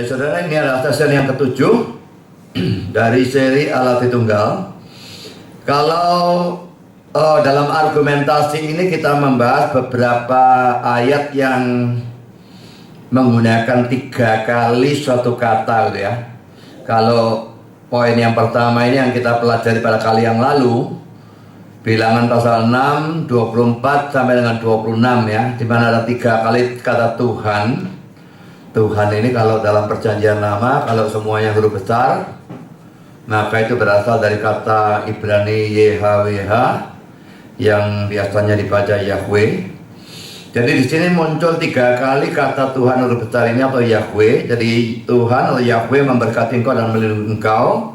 saudara, ini adalah sesi yang ketujuh dari seri Allah Tritunggal. Kalau dalam argumentasi ini kita membahas beberapa ayat yang menggunakan 3 kali suatu kata gitu ya. Kalau poin yang pertama ini yang kita pelajari pada kali yang lalu, Bilangan pasal 6, 24 sampai dengan 26 ya, di mana ada 3 kali kata Tuhan. Tuhan ini kalau dalam perjanjian lama, kalau semuanya huruf besar, maka itu berasal dari kata Ibrani YHWH yang biasanya dibaca Yahweh. Jadi di sini muncul 3 kali kata Tuhan huruf besar ini atau Yahweh. Jadi Tuhan atau Yahweh memberkati engkau dan melindungi engkau.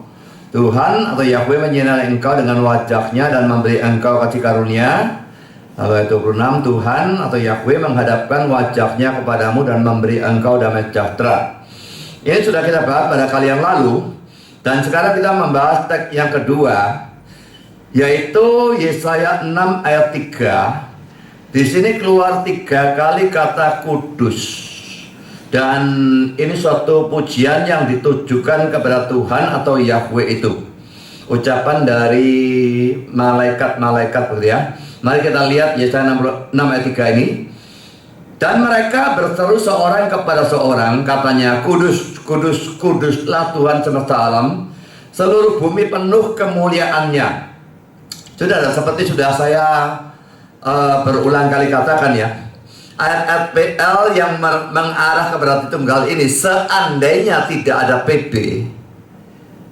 Tuhan atau Yahweh menyinari engkau dengan wajahnya dan memberi engkau kasih karunia. Ayat 26, Tuhan atau Yahweh menghadapkan wajahnya kepadamu dan memberi engkau damai sejahtera. Ini sudah kita bahas pada kali yang lalu. Dan sekarang kita membahas teks yang kedua, yaitu Yesaya 6 ayat 3. Di sini keluar 3 kali kata kudus. Dan ini suatu pujian yang ditujukan kepada Tuhan atau Yahweh itu. Ucapan dari malaikat-malaikat begitu ya. Mari kita lihat Yesaya 6 ayat 3 ini. Dan mereka berseru seorang kepada seorang, katanya, kudus, kudus, kuduslah Tuhan semesta alam, seluruh bumi penuh kemuliaannya. Saudara, seperti sudah saya berulang kali katakan ya, ayat-ayat PL yang mengarah kepada Tritunggal ini, seandainya tidak ada PB,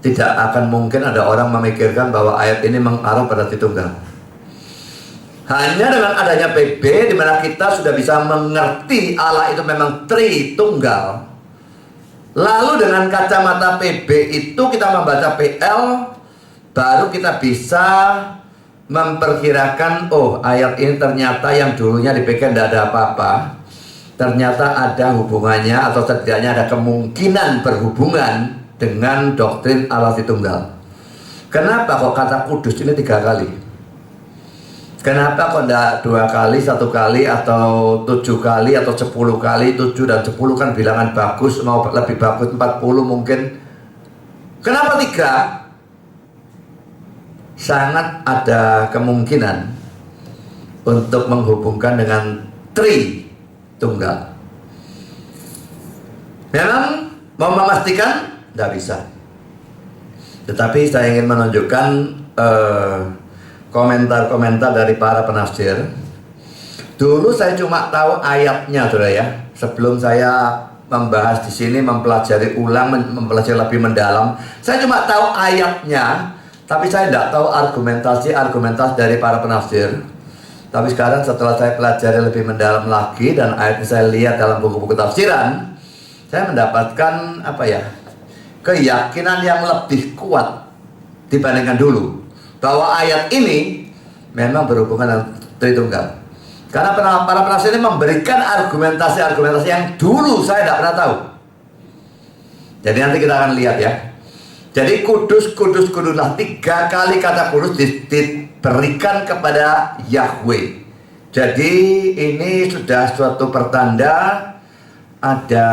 tidak akan mungkin ada orang memikirkan bahwa ayat ini mengarah pada Tritunggal. Hanya dengan adanya PB, di mana kita sudah bisa mengerti Allah itu memang Tritunggal. Lalu dengan kacamata PB itu kita membaca PL, baru kita bisa memperkirakan, oh ayat ini ternyata yang dulunya dipikir tidak ada apa-apa, ternyata ada hubungannya atau setidaknya ada kemungkinan berhubungan dengan doktrin Allah Tritunggal. Kenapa kok kata kudus ini 3 kali? Kenapa kok tidak 2 kali, 1 kali, atau 7 kali, atau 10 kali? 7 dan 10 kan bilangan bagus, mau lebih bagus 40 mungkin. Kenapa 3? Sangat ada kemungkinan untuk menghubungkan dengan Tritunggal. Memang mau memastikan? Tidak bisa. Tetapi saya ingin menunjukkan komentar-komentar dari para penafsir. Dulu saya cuma tahu ayatnya, saudara ya. Sebelum saya membahas di sini, mempelajari ulang, mempelajari lebih mendalam, saya cuma tahu ayatnya, tapi saya tidak tahu argumentasi dari para penafsir. Tapi sekarang setelah saya pelajari lebih mendalam lagi dan ayatnya saya lihat dalam buku-buku tafsiran, saya mendapatkan keyakinan yang lebih kuat dibandingkan dulu, bahwa ayat ini memang berhubungan dengan Tritunggal. Karena para penafsir ini memberikan argumentasi-argumentasi yang dulu saya tidak pernah tahu. Jadi nanti kita akan lihat ya. Jadi kudus, kudus, kuduslah, 3 kali kata kudus diberikan kepada Yahweh. Jadi ini sudah suatu pertanda ada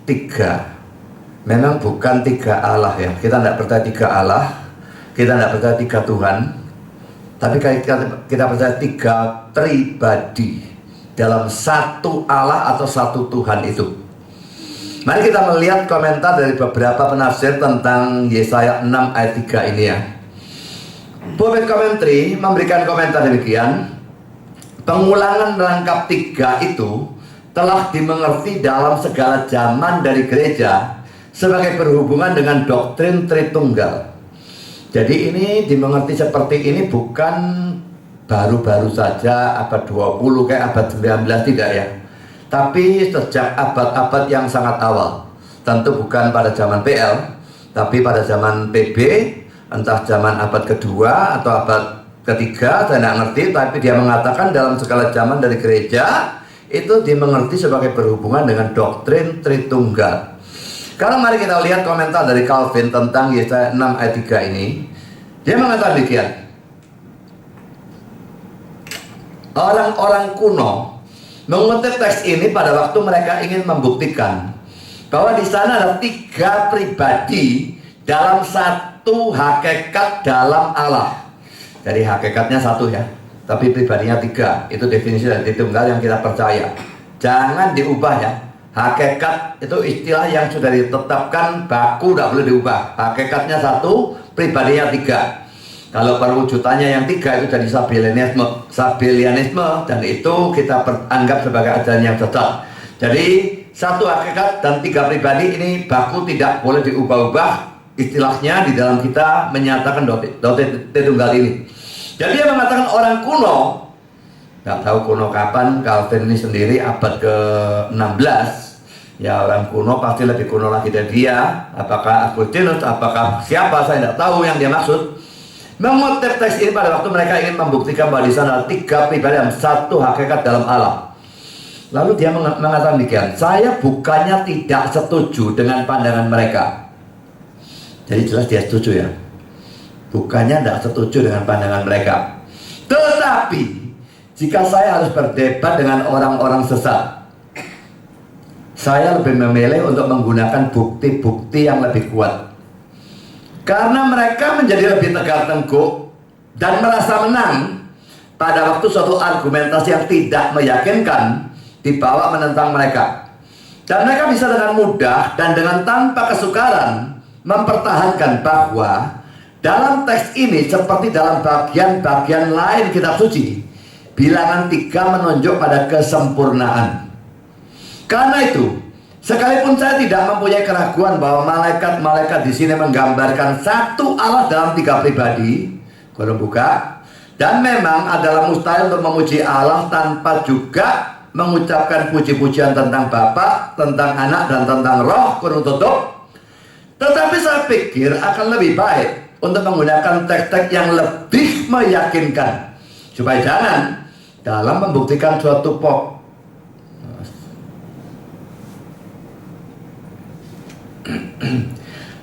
3. Memang bukan 3 Allah ya. Kita tidak percaya 3 Allah. Kita tidak percaya 3 Tuhan, tapi kita percaya 3 pribadi dalam 1 Allah atau 1 Tuhan itu. Mari kita melihat komentar dari beberapa penafsir tentang Yesaya 6 ayat 3 ini ya. Pulpit Commentary memberikan komentar demikian. Pengulangan rangkap 3 itu telah dimengerti dalam segala zaman dari gereja sebagai berhubungan dengan doktrin Tritunggal. Jadi ini dimengerti seperti ini bukan baru-baru saja abad 20 kayak abad 19, tidak ya. Tapi sejak abad-abad yang sangat awal. Tentu bukan pada zaman PL, tapi pada zaman PB, entah zaman abad kedua atau abad ketiga, saya tidak ngerti. Tapi dia mengatakan dalam segala zaman dari gereja itu dimengerti sebagai berhubungan dengan doktrin Tritunggal. Sekarang mari kita lihat komentar dari Calvin tentang Yesaya 6 ayat 3 ini. Dia mengatakan demikian. Orang-orang kuno mengutip teks ini pada waktu mereka ingin membuktikan bahwa di sana ada 3 pribadi dalam satu hakikat dalam Allah. Jadi hakikatnya satu ya, tapi pribadinya 3. Itu definisi dari Tritunggal yang kita percaya. Jangan diubah ya. Hakikat itu istilah yang sudah ditetapkan, baku, tidak boleh diubah. Hakikatnya satu, pribadinya 3. Kalau perwujudannya yang 3 itu jadi Sabellianisme, dan itu kita anggap sebagai ajaran yang sesat. Jadi satu hakikat dan 3 pribadi ini baku, tidak boleh diubah-ubah. Istilahnya di dalam kita menyatakan doktrin Tritunggal ini. Jadi dia mengatakan orang kuno, nggak tahu kuno kapan, Calvin ini sendiri abad ke-16. Ya orang kuno pasti lebih kuno lagi dari dia. Apakah Agustinus, apakah siapa, saya tidak tahu yang dia maksud. Mengutip teks ini pada waktu mereka ingin membuktikan bahwa di sana 3 pribadi dan satu hakikat dalam Allah. Lalu dia mengatakan demikian, saya bukannya tidak setuju dengan pandangan mereka. Jadi jelas dia setuju ya. Bukannya tidak setuju dengan pandangan mereka. Tetapi jika saya harus berdebat dengan orang-orang sesat, saya lebih memilih untuk menggunakan bukti-bukti yang lebih kuat. Karena mereka menjadi lebih tegar tengkuk dan merasa menang pada waktu suatu argumentasi yang tidak meyakinkan dibawa menentang mereka. Dan mereka bisa dengan mudah dan dengan tanpa kesukaran mempertahankan bahwa dalam teks ini seperti dalam bagian-bagian lain kitab suci, bilangan 3 menunjuk pada kesempurnaan. Karena itu, sekalipun saya tidak mempunyai keraguan bahwa malaikat-malaikat di sini menggambarkan satu Allah dalam 3 pribadi, kurung buka, dan memang adalah mustahil untuk memuji Allah tanpa juga mengucapkan puji-pujian tentang Bapa, tentang Anak, dan tentang Roh, kurung tutup. Tetapi saya pikir akan lebih baik untuk menggunakan teks-teks yang lebih meyakinkan, supaya jangan dalam membuktikan suatu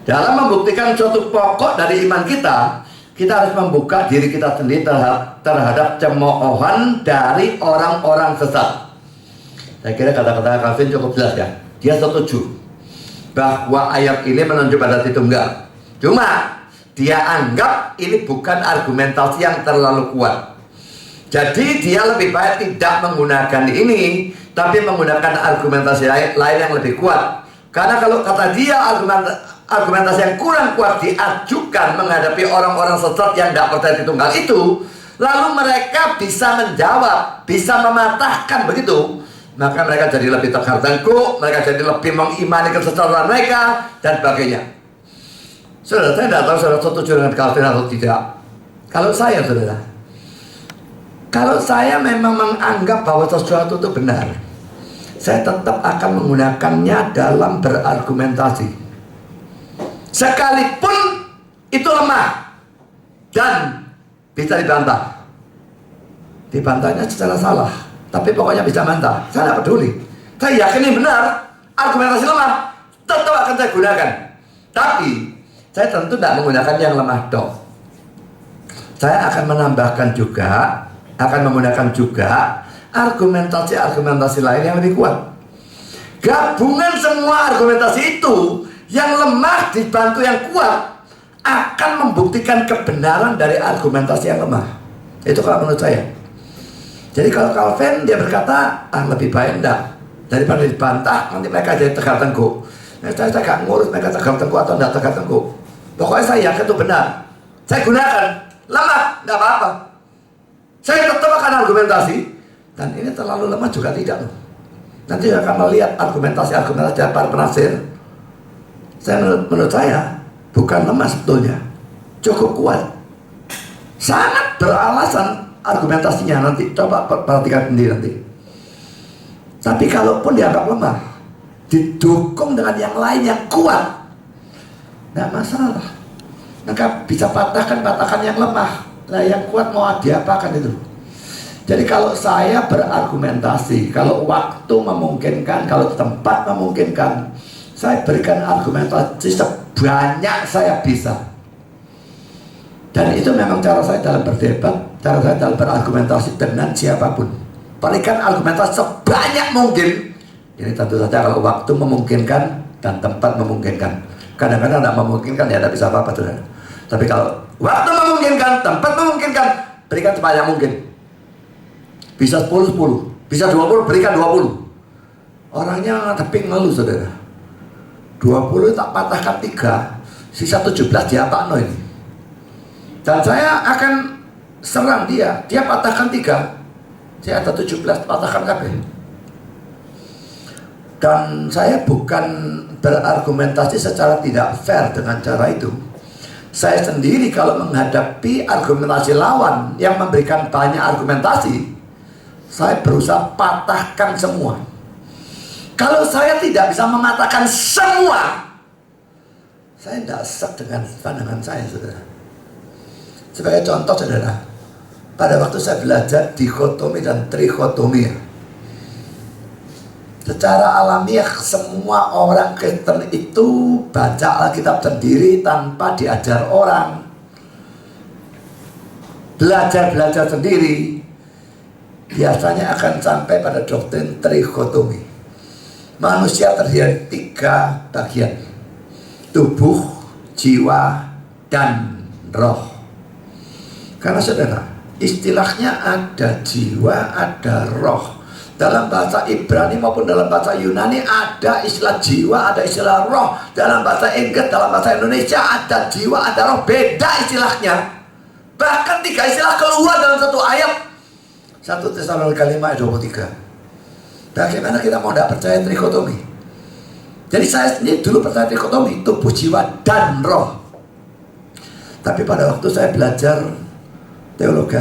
dalam membuktikan suatu pokok dari iman kita, kita harus membuka diri kita sendiri terhadap cemoohan dari orang-orang sesat. Saya kira kata-kata Calvin cukup jelas ya. Dia setuju bahwa ayat ini menunjuk pada Tritunggal. Cuma dia anggap ini bukan argumentasi yang terlalu kuat. Jadi dia lebih baik tidak menggunakan ini, tapi menggunakan argumentasi lain yang lebih kuat. Karena kalau kata dia argumentasi yang kurang kuat diajukan menghadapi orang-orang sesat yang tidak percaya Tritunggal itu, lalu mereka bisa menjawab, bisa mematahkan begitu, maka mereka jadi lebih tegar tengkuk, mereka jadi lebih mengimani kesesatan mereka dan sebagainya. Saudara, saya tidak tahu saudara setuju dengan Calvin atau tidak. Kalau saya, saudara, kalau saya memang menganggap bahwa sesuatu itu benar, saya tetap akan menggunakannya dalam berargumentasi, sekalipun itu lemah dan bisa dibantah. Dibantahnya secara salah, tapi pokoknya bisa bantah. Saya tidak peduli. Saya yakin ini benar, argumentasi lemah, tetap akan saya gunakan. Tapi saya tentu tidak menggunakan yang lemah dok. Saya akan menambahkan juga, akan menggunakan juga argumentasi-argumentasi lain yang lebih kuat. Gabungan semua argumentasi itu yang lemah dibantu yang kuat akan membuktikan kebenaran dari argumentasi yang lemah. Itu kalau menurut saya. Jadi kalau Calvin dia berkata, lebih baik enggak, daripada dibantah nanti mereka jadi tegar tengkuk. Saya gak ngurus mereka tegar tengkuk atau enggak tegar tengkuk. Pokoknya saya yakin itu benar. Saya gunakan. Lemah, enggak apa-apa. Saya tetap akan argumentasi. Dan ini terlalu lemah juga tidak loh. Nanti akan melihat argumentasi-argumentasi dari para penafsir. Menurut saya bukan lemah sebetulnya, cukup kuat. Sangat beralasan argumentasinya nanti. Coba perhatikan sendiri nanti. Tapi kalaupun dianggap lemah, didukung dengan yang lain yang kuat, nggak masalah. Maka bisa patahkan yang lemah. Nah yang kuat mau diapakan itu. Jadi kalau saya berargumentasi, kalau waktu memungkinkan, kalau tempat memungkinkan, saya berikan argumentasi sebanyak saya bisa. Dan itu memang cara saya dalam berdebat, cara saya dalam berargumentasi dengan siapapun. Berikan argumentasi sebanyak mungkin. Ini tentu saja kalau waktu memungkinkan, dan tempat memungkinkan. Kadang-kadang tidak memungkinkan, ya tidak bisa apa-apa, saudara. Tapi kalau waktu memungkinkan, tempat memungkinkan, berikan sebanyak mungkin. Bisa 10, bisa 20, berikan 20. Orangnya tapi ngeluh, saudara. 20 tak patahkan 3, sisa 17 dia pakno ini. Dan saya akan serang dia patahkan 3, saya ada 17, patahkan kabeh. Dan saya bukan berargumentasi secara tidak fair dengan cara itu. Saya sendiri kalau menghadapi argumentasi lawan yang memberikan banyak argumentasi, saya berusaha patahkan semua. Kalau saya tidak bisa mematahkan semua, saya tidak sek dengan pandangan saya, saudara. Sebagai contoh, saudara, pada waktu saya belajar dikotomi dan trikotomi, secara alamiah semua orang Kristen itu baca Alkitab sendiri tanpa diajar orang, belajar sendiri, biasanya akan sampai pada doktrin trikotomi. Manusia terdiri dari 3 bagian: tubuh, jiwa, dan roh. Karena saudara, istilahnya ada jiwa, ada roh. Dalam bahasa Ibrani maupun dalam bahasa Yunani ada istilah jiwa, ada istilah roh. Dalam bahasa Inggris, dalam bahasa Indonesia ada jiwa, ada roh. Beda istilahnya. Bahkan 3 istilah keluar dalam satu ayat. 1 Tesalonika 5 ayat 23. Bagaimana kita mau tidak percaya trikotomi? Jadi saya sendiri dulu percaya trikotomi, tubuh, jiwa, dan roh. Tapi pada waktu saya belajar teologi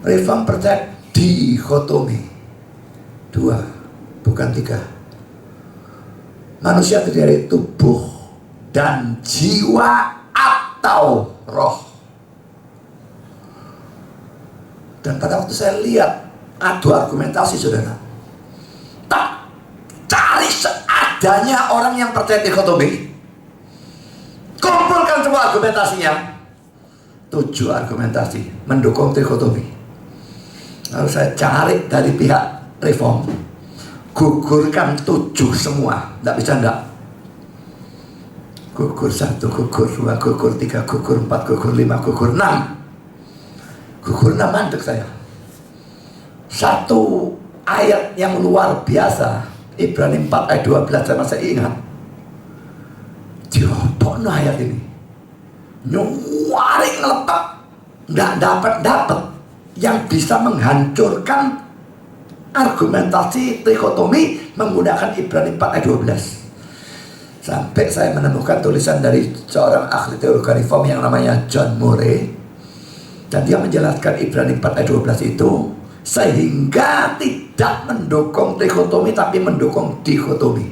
Reform percaya dikotomi, 2, bukan 3. Manusia terdiri dari tubuh dan jiwa atau roh. Dan pada waktu saya lihat adu argumentasi, saudara, tak cari seadanya orang yang percaya dikotomi, kumpulkan semua argumentasinya, 7 argumentasi mendukung trikotomi. Lalu saya cari dari pihak reform, gugurkan 7 semua, tidak bisa enggak. Gugur 1, gugur 2, gugur 3, gugur 4, gugur 5, gugur 6. Gugur 6 mandek saya. 1 ayat yang luar biasa, Ibrani 4 ayat 12, saya masih ingat. Diopokno ayat ini, nyuaring ngelepak, nggak dapat yang bisa menghancurkan argumentasi trikotomi menggunakan Ibrani 4 ayat 12. Sampai saya menemukan tulisan dari seorang ahli teologi reform yang namanya John Murray, dan dia menjelaskan Ibrani 4 ayat 12 itu sehingga tidak mendukung trikotomi tapi mendukung dikotomi.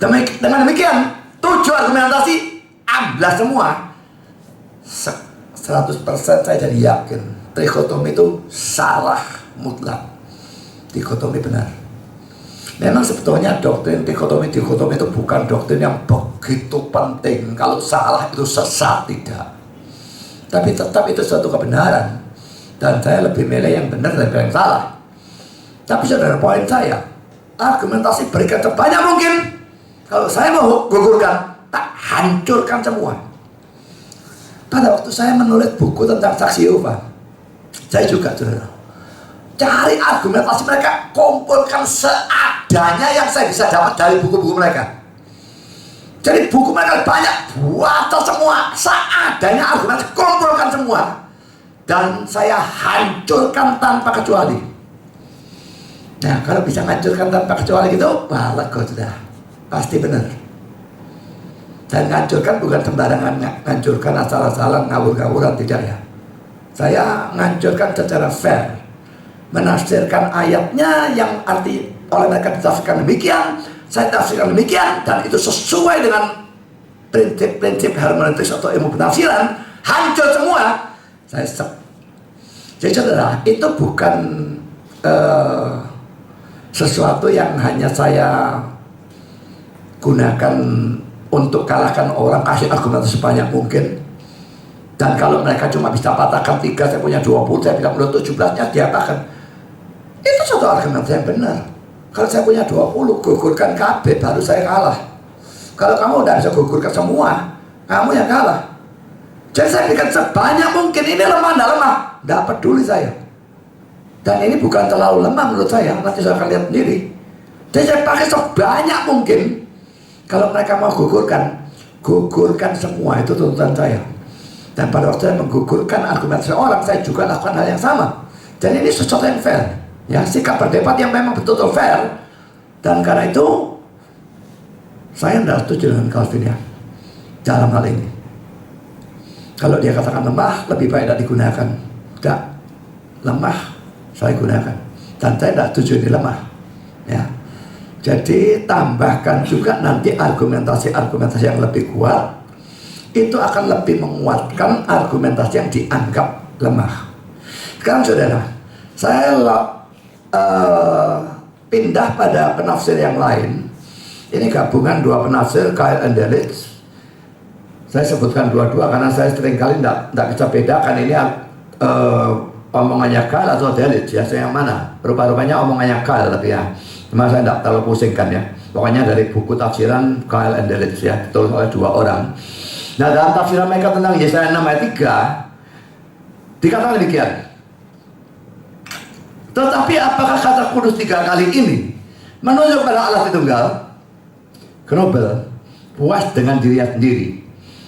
Dengan demikian 7 argumentasi amblas semua. 100% saya jadi yakin trikotomi itu salah mutlak, dikotomi benar. Memang sebetulnya doktrin dikotomi itu bukan doktrin yang begitu penting. Kalau salah itu sesat, tidak. Tapi tetap itu suatu kebenaran. Dan saya lebih milih yang benar daripada yang salah. Tapi saudara, poin saya, argumentasi berikan sebanyak mungkin. Kalau saya mau gugurkan, tak hancurkan semua. Pada waktu saya menulis buku tentang saksi Yehova, saya juga, saudara, cari argumentasi mereka, kumpulkan seadanya yang saya bisa dapat dari buku-buku mereka. Jadi buku mereka banyak, buat semua seadanya argumentasi, kumpulkan semua, dan saya hancurkan tanpa kecuali. Nah, kalau bisa hancurkan tanpa kecuali gitu, wah lega sudah, pasti benar. Dan hancurkan bukan sembarangan, hancurkan asal-asalan, ngawur-ngawuran, tidak ya. Saya hancurkan secara fair, menafsirkan ayatnya yang arti oleh mereka ditafsirkan demikian, saya tafsirkan demikian, dan itu sesuai dengan prinsip-prinsip hermeneutik atau ilmu penafsiran. Hancur semua, saya sep. Jadi saudara, itu bukan sesuatu yang hanya saya gunakan untuk kalahkan orang, kasih argumentasi sebanyak mungkin. Dan kalau mereka cuma bisa patahkan 3, saya punya 20, saya bisa menurut 17-nya diatakan. Itu satu argumentasi yang benar. Kalau saya punya 20, gugurkan KB, baru saya kalah. Kalau kamu udah bisa gugurkan semua, kamu yang kalah. Jadi saya bikin sebanyak mungkin. Ini lemah, enggak lemah, enggak peduli saya. Dan ini bukan terlalu lemah menurut saya. Nanti saya akan lihat sendiri. Jadi saya pakai sebanyak mungkin. Kalau mereka mau gugurkan semua. Itu tuntutan saya. Dan pada waktu saya menggugurkan argumentasi orang, saya juga lakukan hal yang sama. Dan ini sesuatu yang fair. Ya, sikap berdebat yang memang betul-betul fair. Dan karena itu saya tidak setuju dengan Calvin ya dalam hal ini. Kalau dia katakan lemah, lebih baik tidak digunakan. Tidak, lemah saya gunakan. Dan saya tidak setuju ini lemah. Ya. Jadi tambahkan juga nanti argumentasi-argumentasi yang lebih kuat. Itu akan lebih menguatkan argumentasi yang dianggap lemah. Sekarang saudara, saya pindah pada penafsir yang lain. Ini gabungan dua penafsir, Keil and Delitzsch. Saya sebutkan dua-dua karena saya seringkali tidak bisa bedakan ini omongannya Keil atau Delitzsch ya, saya yang mana. Rupa-rupanya omongannya Keil tapi ya, cuma saya tidak terlalu pusingkan ya. Pokoknya dari buku tafsiran Keil and Delitzsch ya, ditulis oleh dua orang. Nah, dalam tafsiran mereka tentang Yesaya 6 ayat 3 dikatakan demikian. Tetapi apakah kata kudus 3 kali ini menunjuk pada Allah Tritunggal? Knobel puas dengan dirinya sendiri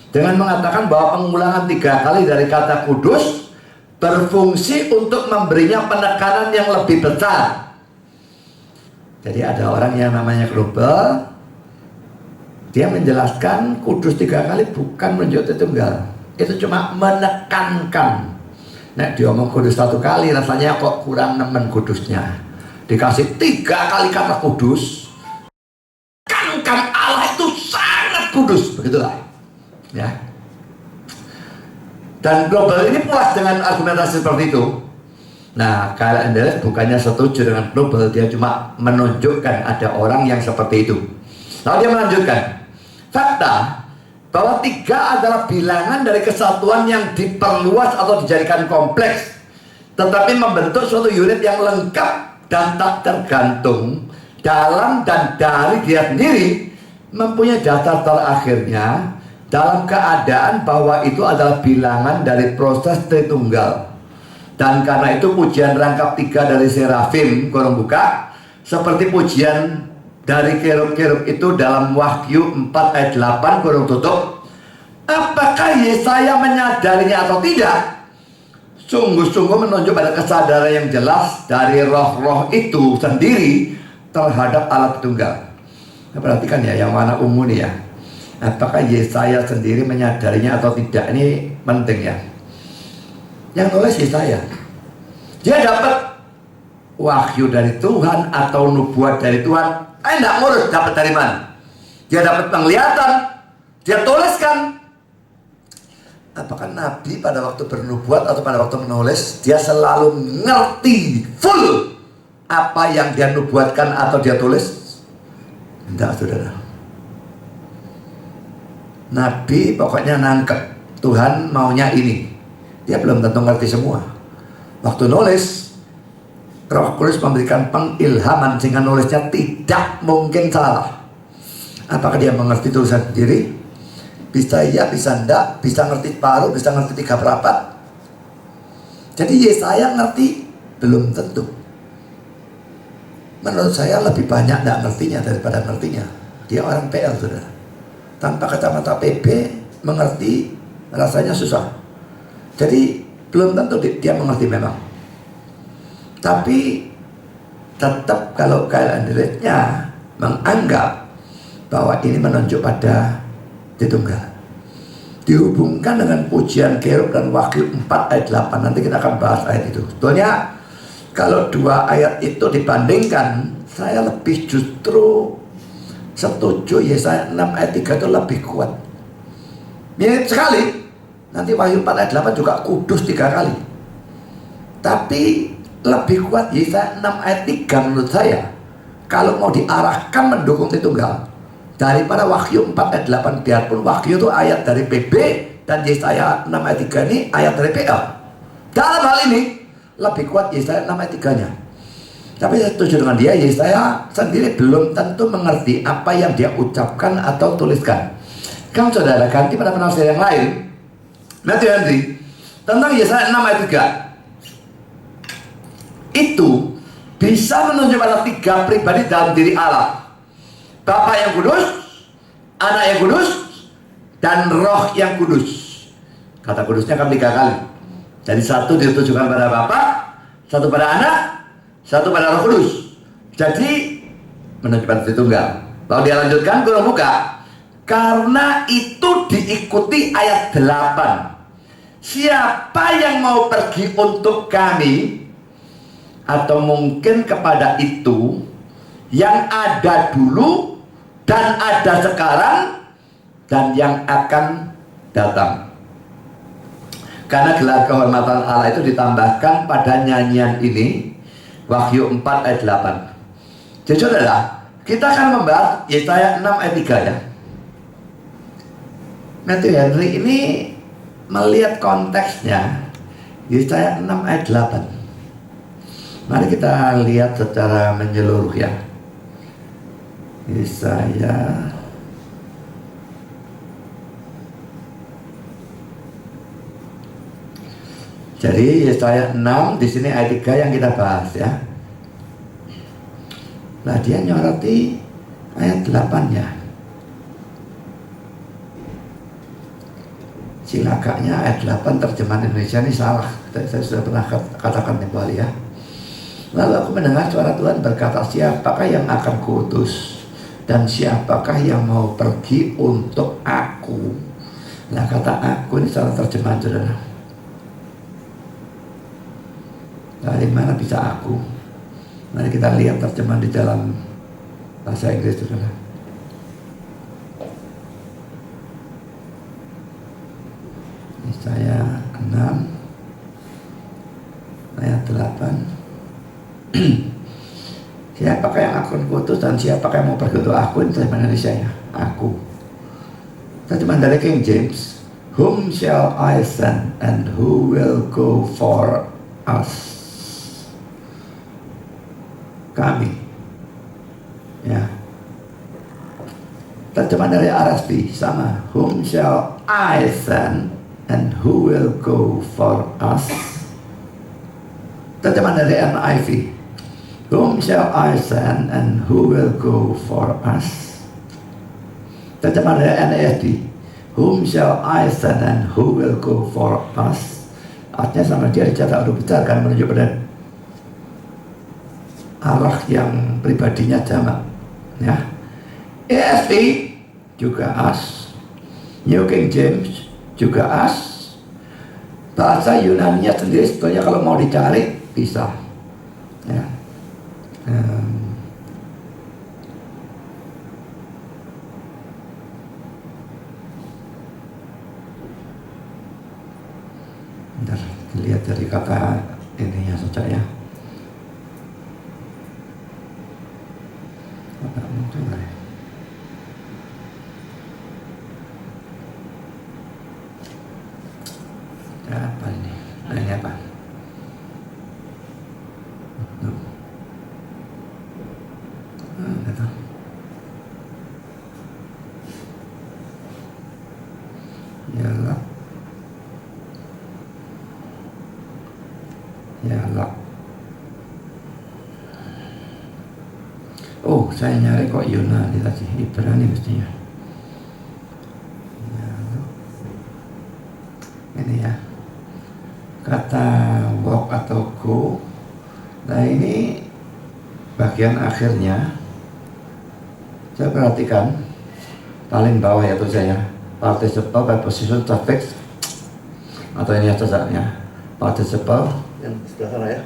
dengan mengatakan bahwa pengulangan 3 kali dari kata kudus berfungsi untuk memberinya penekanan yang lebih besar. Jadi ada orang yang namanya Knobel, dia menjelaskan kudus 3 kali bukan menunjuk Tritunggal, itu cuma menekankan. Nah, dia ngomong kudus 1 kali rasanya kok kurang nemen kudusnya. Dikasih 3 kali kata kudus, kan Allah itu sangat kudus, begitulah. Ya. Dan Knobel ini puas dengan argumentasi seperti itu. Nah, Keil and Delitzsch bukannya setuju dengan Knobel, dia cuma menunjukkan ada orang yang seperti itu. Lalu dia melanjutkan, fakta bahwa 3 adalah bilangan dari kesatuan yang diperluas atau dijadikan kompleks, tetapi membentuk suatu unit yang lengkap dan tak tergantung dalam dan dari dia sendiri, mempunyai dasar terakhirnya dalam keadaan bahwa itu adalah bilangan dari proses Tritunggal. Dan karena itu pujian rangkap 3 dari serafim kurung buka seperti pujian dari kerub-kerub itu dalam Wahyu 4 ayat 8 kurung tutup. Apakah Yesaya menyadarinya atau tidak? Sungguh-sungguh menunjuk pada kesadaran yang jelas dari roh-roh itu sendiri terhadap Allah Tritunggal. Nah, perhatikan ya, yang warna ungu nih ya. Apakah Yesaya sendiri menyadarinya atau tidak? Ini penting ya. Yang nulis Yesaya, dia dapat wahyu dari Tuhan atau nubuat dari Tuhan. Tidak ngurus dapat dari mana. Dia dapat penglihatan, dia tuliskan. Apakah Nabi pada waktu bernubuat atau pada waktu menulis dia selalu ngerti full apa yang dia nubuatkan atau dia tulis? Tidak, saudara. Nabi pokoknya nangkep Tuhan maunya ini. Dia belum tentu ngerti semua. Waktu nulis, Roh Kudus memberikan pengilhaman sehingga nulisnya tidak mungkin salah. Apakah dia mengerti tulisan sendiri? Bisa iya, bisa enggak, bisa ngerti paruh, bisa ngerti 3/4. Jadi Yesaya ngerti? Belum tentu. Menurut saya lebih banyak enggak ngertinya daripada ngertinya. Dia orang PL, saudara. Tanpa kacamata PB, mengerti rasanya susah. Jadi belum tentu dia mengerti memang. Tapi tetap kalau Keil and Delitzsch-nya menganggap bahwa ini menunjuk pada Tritunggal. Dihubungkan dengan pujian kerub dan Wahyu 4 ayat 8. Nanti kita akan bahas ayat itu. Sebetulnya kalau 2 ayat itu dibandingkan, saya lebih justru setuju Yesaya 6 ayat 3 itu lebih kuat. Mirip sekali. Nanti Wahyu 4 ayat 8 juga kudus 3 kali. Tapi lebih kuat Yesaya 6 ayat 3 menurut saya. Kalau mau diarahkan mendukung Tritunggal daripada Wahyu 4 ayat 8. Biarpun Wahyu itu ayat dari PB dan Yesaya 6 ayat 3 ini ayat dari PL. Dalam hal ini lebih kuat Yesaya 6 ayat 3-nya. Tapi saya setuju dengan dia, ya saya sendiri belum tentu mengerti apa yang dia ucapkan atau tuliskan. Kan saudara ganti pada penafsir yang lain. Matthew Henry tentang Yesaya 6 ayat 3 itu bisa menunjukkan ada 3 pribadi dalam diri Allah. Bapa yang kudus, Anak yang kudus, dan Roh yang kudus. Kata kudusnya kan 3 kali. Jadi 1 ditujukan pada Bapa, 1 pada Anak, 1 pada Roh Kudus. Jadi menunjukkan Tritunggal. Lalu dia lanjutkan kurang buka. Karena itu diikuti ayat 8. Siapa yang mau pergi untuk kami, atau mungkin kepada itu yang ada dulu dan ada sekarang dan yang akan datang. Karena gelar kehormatan Allah itu ditambahkan pada nyanyian ini, Wahyu 4 ayat 8. Jadi saudara, kita akan membahas Yesaya 6 ayat 3 ya. Matthew Henry ini melihat konteksnya Yesaya 6 ayat 8. Mari kita lihat secara menyeluruh ya. Yesaya Jadi Yesaya 6 di sini ayat 3 yang kita bahas ya. Nah dia nyoroti ayat 8-nya. Cilakanya ayat 8 terjemahan Indonesia ini salah. Saya sudah pernah katakan kembali ya. Lalu aku mendengar suara Tuhan berkata, siapakah yang akan kuutus dan siapakah yang mau pergi untuk aku. Nah kata aku ini salah terjemahan saudara. Dari mana bisa aku? Mari kita lihat terjemahan di dalam bahasa Inggris saudara. Yesaya 6 ayat 8. Siapakah yang akan kuutus dan siapakah yang mau pergi untuk aku? Ini terjemahan Indonesia ya. Aku. Terjemahan dari King James. Whom shall I send and who will go for us? Kami ya. Terjemahan dari RSV sama. Whom shall I send and who will go for us? Terjemahan dari NIV. Whom shall I send and who will go for us? Terjemahan dari NASB. Whom shall I send and who will go for us? Artinya sama dia dicatat huruf besar kan, menunjuk pada Allah yang pribadinya jamak ya. ESV juga us, New King James juga us. Bahasa Yunani-nya sendiri sebetulnya kalau mau dicari bisa ya. Bentar, lihat dari kata ininya saja ya. Apa ini? Ini apa? Nggak tahu. Yalah. Oh, saya nyari kok Yunani tadi, Ibrani mestinya. Ini ya. Kata walk atau go. Nah ini bagian akhirnya. Saya perhatikan paling bawah ya tulisannya participle preposition suffix, atau ini saja participle yang sebelah sana ya.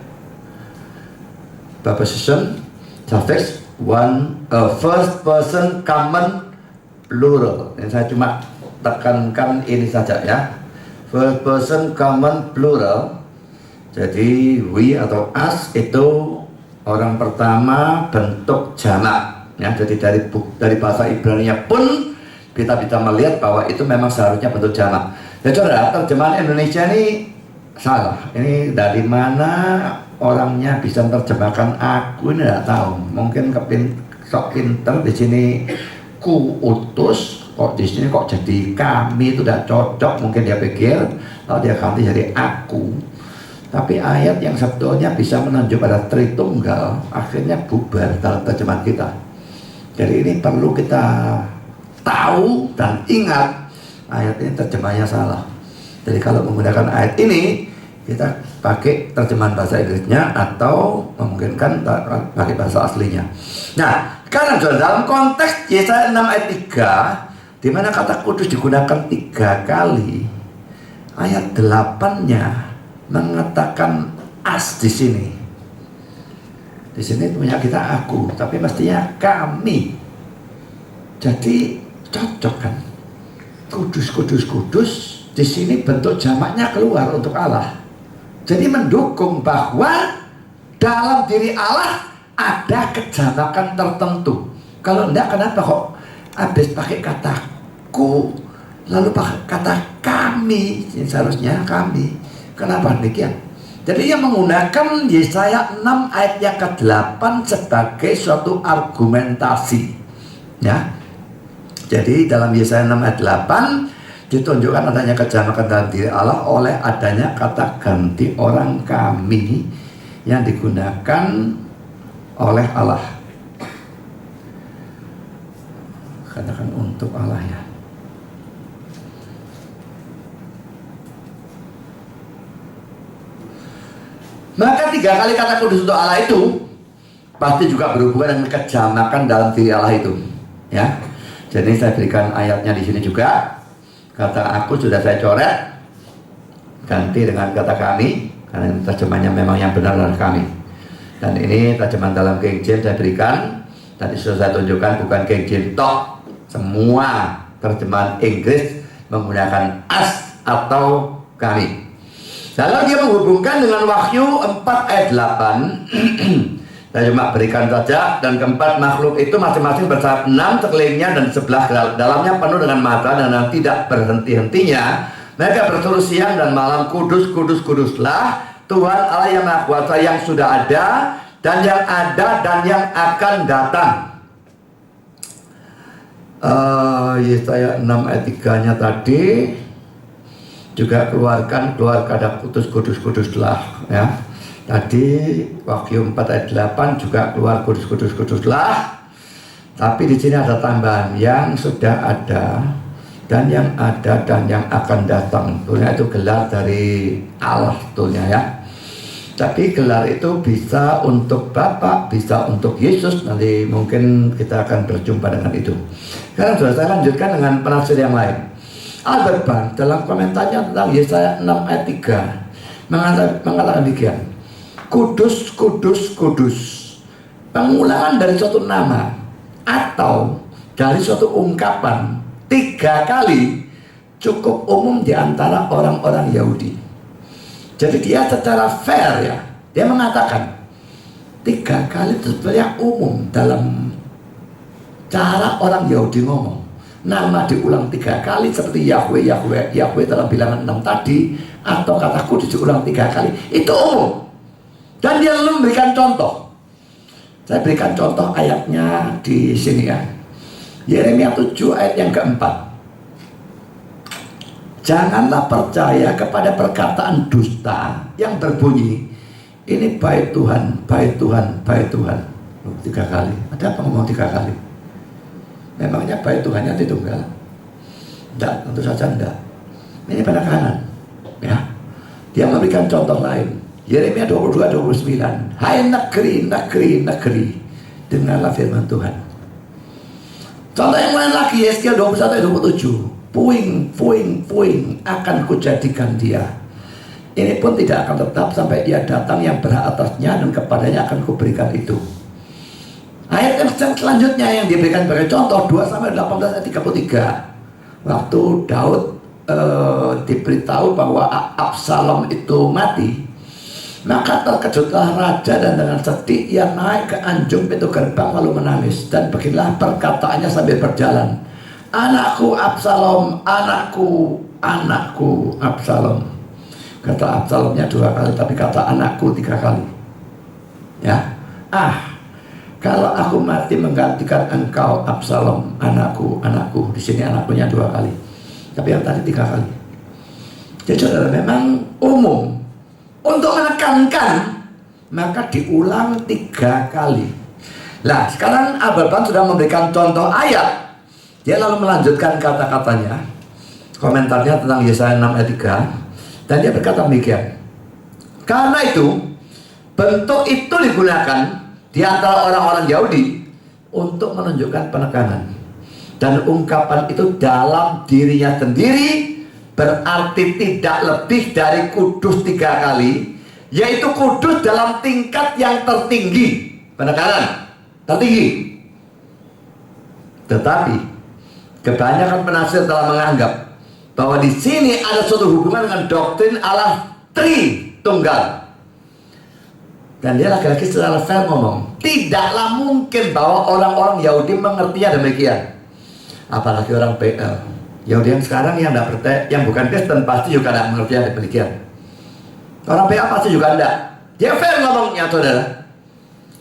Preposition suffix first person common plural. Ini saya cuma tekankan ini saja ya. First person common plural. Jadi we atau us itu orang pertama bentuk jamak ya. Jadi dari bahasa Ibrani-nya pun kita bisa melihat bahwa itu memang seharusnya bentuk jamak. Jadi saudara, terjemahan Indonesia ini salah. Ini dari mana orangnya bisa menerjemahkan aku ini tidak tahu. Mungkin sok pinter di sini ku utus, kok di sini kok jadi kami, itu tidak cocok. Mungkin dia pikir kalau dia ganti jadi aku. Tapi ayat yang sebetulnya bisa menunjuk pada Tritunggal akhirnya bubar dalam terjemahan kita. Jadi ini perlu kita tahu dan ingat, ayat ini terjemahnya salah. Jadi kalau menggunakan ayat ini, kita pakai terjemahan bahasa Inggrisnya atau memungkinkan pakai bahasa aslinya. Nah, sekarang dalam konteks Yesaya 6 ayat 3, di mana kata kudus digunakan 3 kali, ayat 8-nya mengatakan as di sini. Di sini punya kita aku, tapi mestinya kami. Jadi cocok kan? Kudus, kudus, kudus. Di sini bentuk jamaknya keluar untuk Allah. Jadi mendukung bahwa dalam diri Allah ada kejamakan tertentu. Kalau enggak, kenapa kok habis pakai kata ku lalu pakai kata kami? Seharusnya kami. Kenapa demikian? Jadi yang menggunakan Yesaya 6 ayat yang ke-8 sebagai suatu argumentasi. Ya. Jadi dalam Yesaya 6 ayat 8 ditunjukkan adanya kejamakan dalam diri Allah oleh adanya kata ganti orang kami yang digunakan oleh Allah. Katakan untuk Allah ya. Maka 3 kali kata kudus untuk Allah itu pasti juga berhubungan dengan kejamakan dalam diri Allah itu, ya. Jadi saya berikan ayatnya di sini juga. Kata aku sudah saya coret, ganti dengan kata kami, karena terjemahannya memang yang benar adalah kami. Dan ini terjemahan dalam King James saya berikan. Tadi sudah saya tunjukkan bukan King James tok, semua terjemahan Inggris menggunakan as atau kami. Lalu dia menghubungkan dengan Wahyu 4 ayat 8. Saya cuma berikan saja. Dan keempat makhluk itu masing-masing bersayap 6 sekelilingnya dan sebelah dalamnya penuh dengan mata dan tidak berhenti-hentinya. Mereka berseru siang dan malam, kudus, kudus, kuduslah Tuhan Allah yang Maha Kuasa, yang sudah ada dan yang ada dan yang akan datang. Yesaya 6 ayat 3-nya tadi juga keluar kata kudus, kudus, kuduslah, ya. Tadi Wahyu 4 ayat 8 juga keluar kudus, kudus, kuduslah. Tapi di sini ada tambahan yang sudah ada dan yang ada dan yang akan datang. Sebetulnya itu gelar dari Allah sebetulnya, ya. Tapi gelar itu bisa untuk Bapa, bisa untuk Yesus. Nanti mungkin kita akan berjumpa dengan itu. Sekarang sudah saya lanjutkan dengan penafsir yang lain. Albert Barnes dalam komentarnya tentang Yesaya 6 ayat 3 mengatakan demikian. Kudus, kudus, kudus. Pengulangan dari suatu nama atau dari suatu ungkapan 3 kali cukup umum di antara orang-orang Yahudi. Jadi dia secara fair, ya, dia mengatakan 3 kali itu sebenarnya umum dalam cara orang Yahudi ngomong. Nama diulang 3 kali seperti Yahweh, Yahweh, Yahweh dalam bilangan 6 tadi, atau kata kudus diulang 3 kali, itu umum. Dan dia lalu memberikan contoh. Saya berikan contoh ayatnya di sini, ya. Yeremia 7 ayat yang keempat. Janganlah percaya kepada perkataan dusta yang berbunyi, ini baik Tuhan, baik Tuhan, baik Tuhan. 3 kali. Ada apa ngomong 3 kali? Memangnya baik Tuhannya Tritunggal? Tidak, tentu saja tidak. Ini penekanan, ya. Dia memberikan contoh lain. Yeremia 22-29. Hai negeri, negeri, negeri, dengarlah firman Tuhan. Contoh yang lain lagi, Yeskiel 21-27. Puing, puing, puing akan kujadikan dia. Ini pun tidak akan tetap sampai dia datang yang berhak atasnya, dan kepadanya akan kuberikan itu. Ayat yang selanjutnya yang diberikan sebagai contoh 2-18 ayat 33. Waktu Daud diberitahu bahwa Absalom itu mati, maka terkejutlah raja dan dengan sedih ia naik ke anjung pintu gerbang lalu menangis. Dan beginilah perkataannya sambil berjalan. Anakku Absalom, anakku, anakku Absalom. Kata Absalomnya 2 kali, tapi kata anakku 3 kali. Ya, kalau aku mati menggantikan engkau Absalom, anakku. Di sini anaknya 2 kali, tapi yang tadi 3 kali. Jadi saudara, memang umum untuk menekankan, maka diulang 3 kali. Nah, sekarang Alban sudah memberikan contoh ayat. Dia lalu melanjutkan kata-katanya, komentarnya tentang Yesaya 6 ayat 3. Dan dia berkata demikian. Karena itu, bentuk itu digunakan di antara orang-orang Yahudi untuk menunjukkan penekanan. Dan ungkapan itu dalam dirinya sendiri berarti tidak lebih dari kudus 3 kali, yaitu kudus dalam tingkat yang tertinggi, penekanan tertinggi. Tetapi kebanyakan penafsir telah menganggap bahwa di sini ada suatu hubungan dengan doktrin Allah Tritunggal. Dan dia lagi-lagi secara fair ngomong, tidaklah mungkin bahwa orang-orang Yahudi mengertinya demikian. Apalagi orang PL. Yahudi yang sekarang yang bukan Kristen pasti juga tidak mengertinya demikian. Orang PL pasti juga tidak. Dia fair ngomongnya, saudara.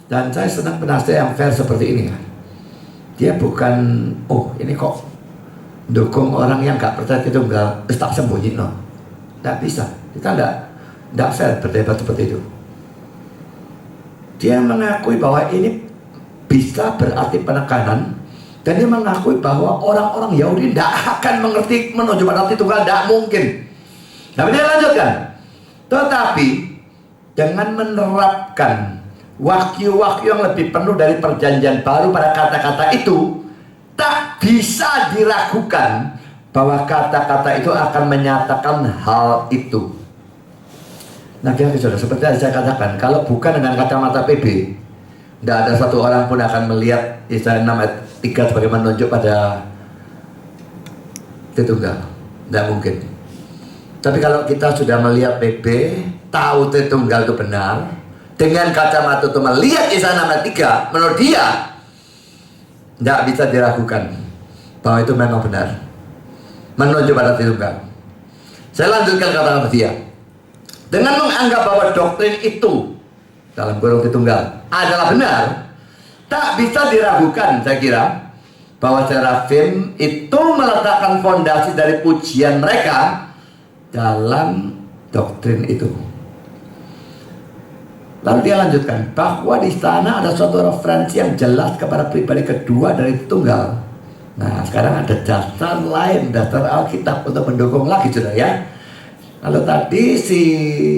Dan saya senang penasihat yang fair seperti ini. Dia bukan, ini kok dukung orang yang gak percaya Tritunggal, tak sembunyi, no. Tidak bisa. Kita tidak fair berdebat seperti itu. Dia mengakui bahwa ini bisa berarti penekanan, dan dia mengakui bahwa orang-orang Yahudi tidak akan mengerti menuju pada Tritunggal, tidak mungkin. Tapi dia lanjutkan, tetapi dengan menerapkan wahyu-wahyu yang lebih penuh dari perjanjian baru pada kata-kata itu, tak bisa diragukan bahwa kata-kata itu akan menyatakan hal itu. Nah, saudara, seperti yang saya katakan, kalau bukan dengan kacamata PB, tidak ada satu orang pun akan melihat Yesaya 6 ayat 3 sebagai menunjuk pada Tritunggal. Tidak mungkin. Tapi kalau kita sudah melihat PB, tahu Tritunggal itu benar, dengan kacamata itu melihat Yesaya 6 ayat 3, menurut dia tidak bisa diragukan bahwa itu memang benar, menunjuk pada Tritunggal. Saya lanjutkan kata-kata dia. Dengan menganggap bahwa doktrin itu dalam kurung Tritunggal adalah benar, tak bisa diragukan, saya kira, bahwa serafim itu meletakkan fondasi dari pujian mereka dalam doktrin itu. Lalu dia lanjutkan bahwa di sana ada suatu referensi yang jelas kepada pribadi kedua dari Tritunggal. Nah, sekarang ada dasar lain, dasar Alkitab untuk mendukung lagi, saudara, ya. Lalu tadi si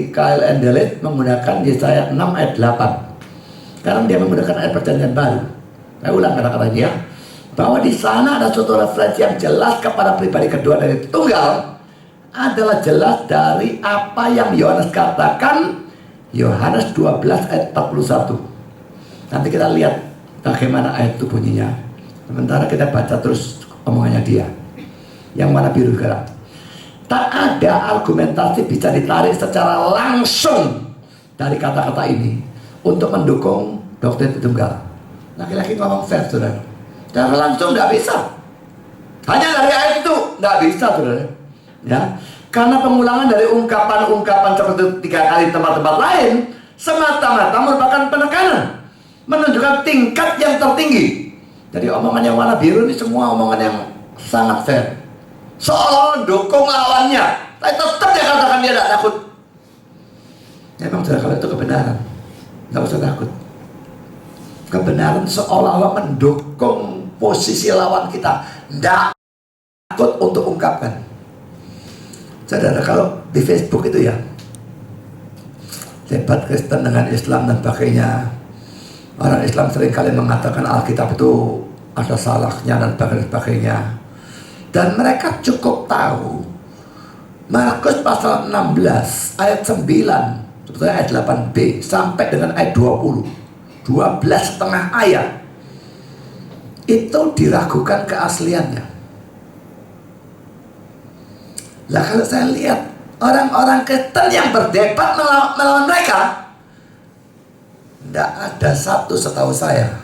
Kyle Endelit menggunakan Yesaya 6 ayat 8. Sekarang dia menggunakan ayat perjanjian baru. Saya ulang kata-kata dia, bahwa di sana ada suatu referensi yang jelas kepada pribadi kedua dari Tritunggal, adalah jelas dari apa yang Yohanes katakan, Yohanes 12 ayat 41. Nanti kita lihat bagaimana ayat itu bunyinya. Sementara kita baca terus omongannya dia. Yang mana biru sekarang. Tak ada argumentasi bisa ditarik secara langsung dari kata-kata ini untuk mendukung doktrin Tritunggal. Laki-laki ngomong fair, saudara. Secara langsung tidak bisa. Hanya dari ayat itu tidak bisa, saudara. Ya, karena pengulangan dari ungkapan-ungkapan seperti 3 kali tempat-tempat lain semata-mata merupakan penekanan, menunjukkan tingkat yang tertinggi. Jadi omongan yang warna biru ini semua omongan yang sangat fair, seolah dukung lawannya, tapi tetap dia katakan dia tidak takut. Memang saudara, kalau itu kebenaran, tidak usah takut. Kebenaran seolah-olah mendukung posisi lawan kita, tidak takut untuk ungkapkan. Saudara, kalau di Facebook itu ya, debat Kristen dengan Islam dan sebagainya, orang Islam seringkali mengatakan Alkitab itu ada salahnya dan sebagainya. Dan mereka cukup tahu Markus pasal 16 ayat 9, sebetulnya ayat 8b sampai dengan ayat 20, 12,5 ayat itu diragukan keasliannya. Lah kalau saya lihat orang-orang Kristen yang berdebat melawan mereka, tidak ada satu setahu saya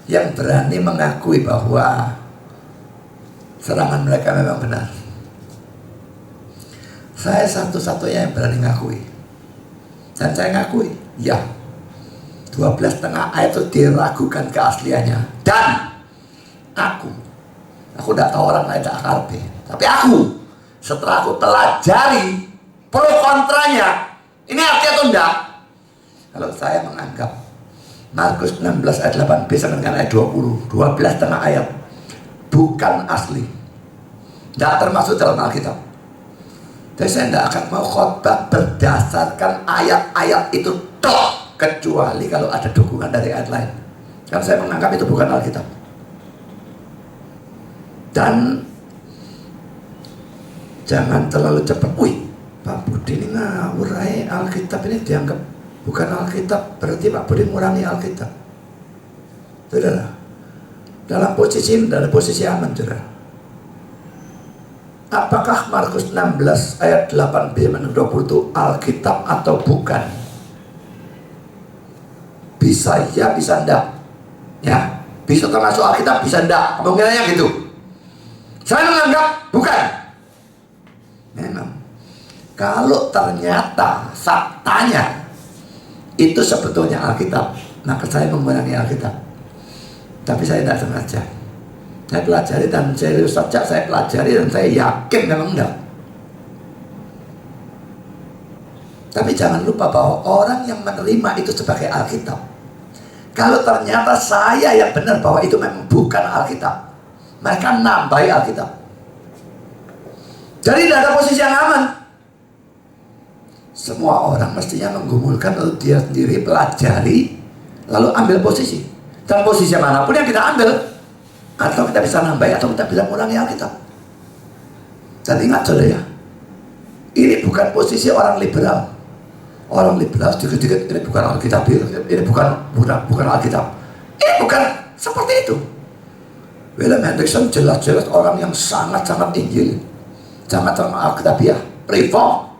yang berani mengakui bahwa serangan mereka memang benar. Saya satu-satunya yang berani ngakui. Dan saya ngakui, ya, 12,5 ayat itu diragukan keasliannya. Dan aku tidak tahu orang lain tak karpe, tapi aku setelah aku pelajari pro kontranya, ini artinya atau enggak? Kalau saya menganggap Markus 16 ayat 8b sampai dengan ayat 20, 12,5 ayat bukan asli, tidak termasuk dalam Alkitab. Jadi saya tidak akan mau khotbah berdasarkan ayat-ayat itu toh, kecuali kalau ada dukungan dari ayat lain. Karena saya menganggap itu bukan Alkitab. Dan jangan terlalu cepat. Wih, Pak Budi ini ngawur, Alkitab ini dianggap bukan Alkitab, berarti Pak Budi mengurangi Alkitab. Saudara, dalam posisi aman, saudara. Apakah Markus 16 ayat 8b sampai 20 itu Alkitab atau bukan? Bisa ya, bisa enggak. Ya, bisa termasuk Alkitab, bisa enggak. Kemungkinannya gitu. Saya menganggap bukan. Memang. Kalau ternyata faktanya itu sebetulnya Alkitab, maka saya mengurangi Alkitab. Tapi saya tidak sengaja. Saya pelajari dan serius saja saya pelajari dan saya yakin memang enggak. Tapi jangan lupa bahwa orang yang menerima itu sebagai Alkitab, kalau ternyata saya yang benar bahwa itu memang bukan Alkitab, mereka nambahi Alkitab. Jadi tidak ada posisi yang aman. Semua orang mestinya menggumulkan untuk dia sendiri pelajari, lalu ambil posisi. Dan posisi manapun yang kita ambil, atau kita bisa nambahi atau kita bisa mengurangi Alkitab. Dan ingat saudara ya, ini bukan posisi orang liberal. Orang liberal dikit-dikit ini bukan Alkitab, ini bukan Alkitab. Ini bukan seperti itu. William Hendriksen jelas-jelas orang yang sangat-sangat Injil, sangat-sangat Alkitabiah, reform.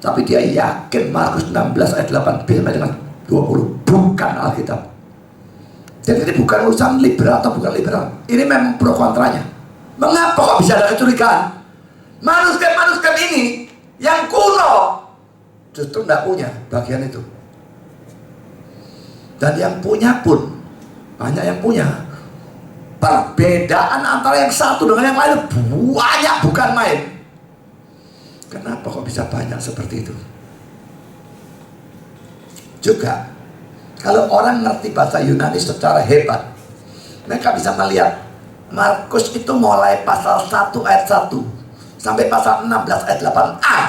Tapi dia yakin Markus 16 ayat 8b sampai dengan 20 bukan Alkitab. Jadi ini bukan urusan liberal atau bukan liberal. Ini memang pro kontranya. Mengapa kok bisa ada kecurigaan? Manuskrip ini yang kuno justru tidak punya bagian itu. Dan yang punya pun banyak yang punya. Perbedaan antara yang satu dengan yang lain banyak, bukan main. Kenapa kok bisa banyak seperti itu? Juga kalau orang ngerti bahasa Yunani secara hebat, mereka bisa melihat Markus itu mulai pasal 1 ayat 1 sampai pasal 16 ayat 8a.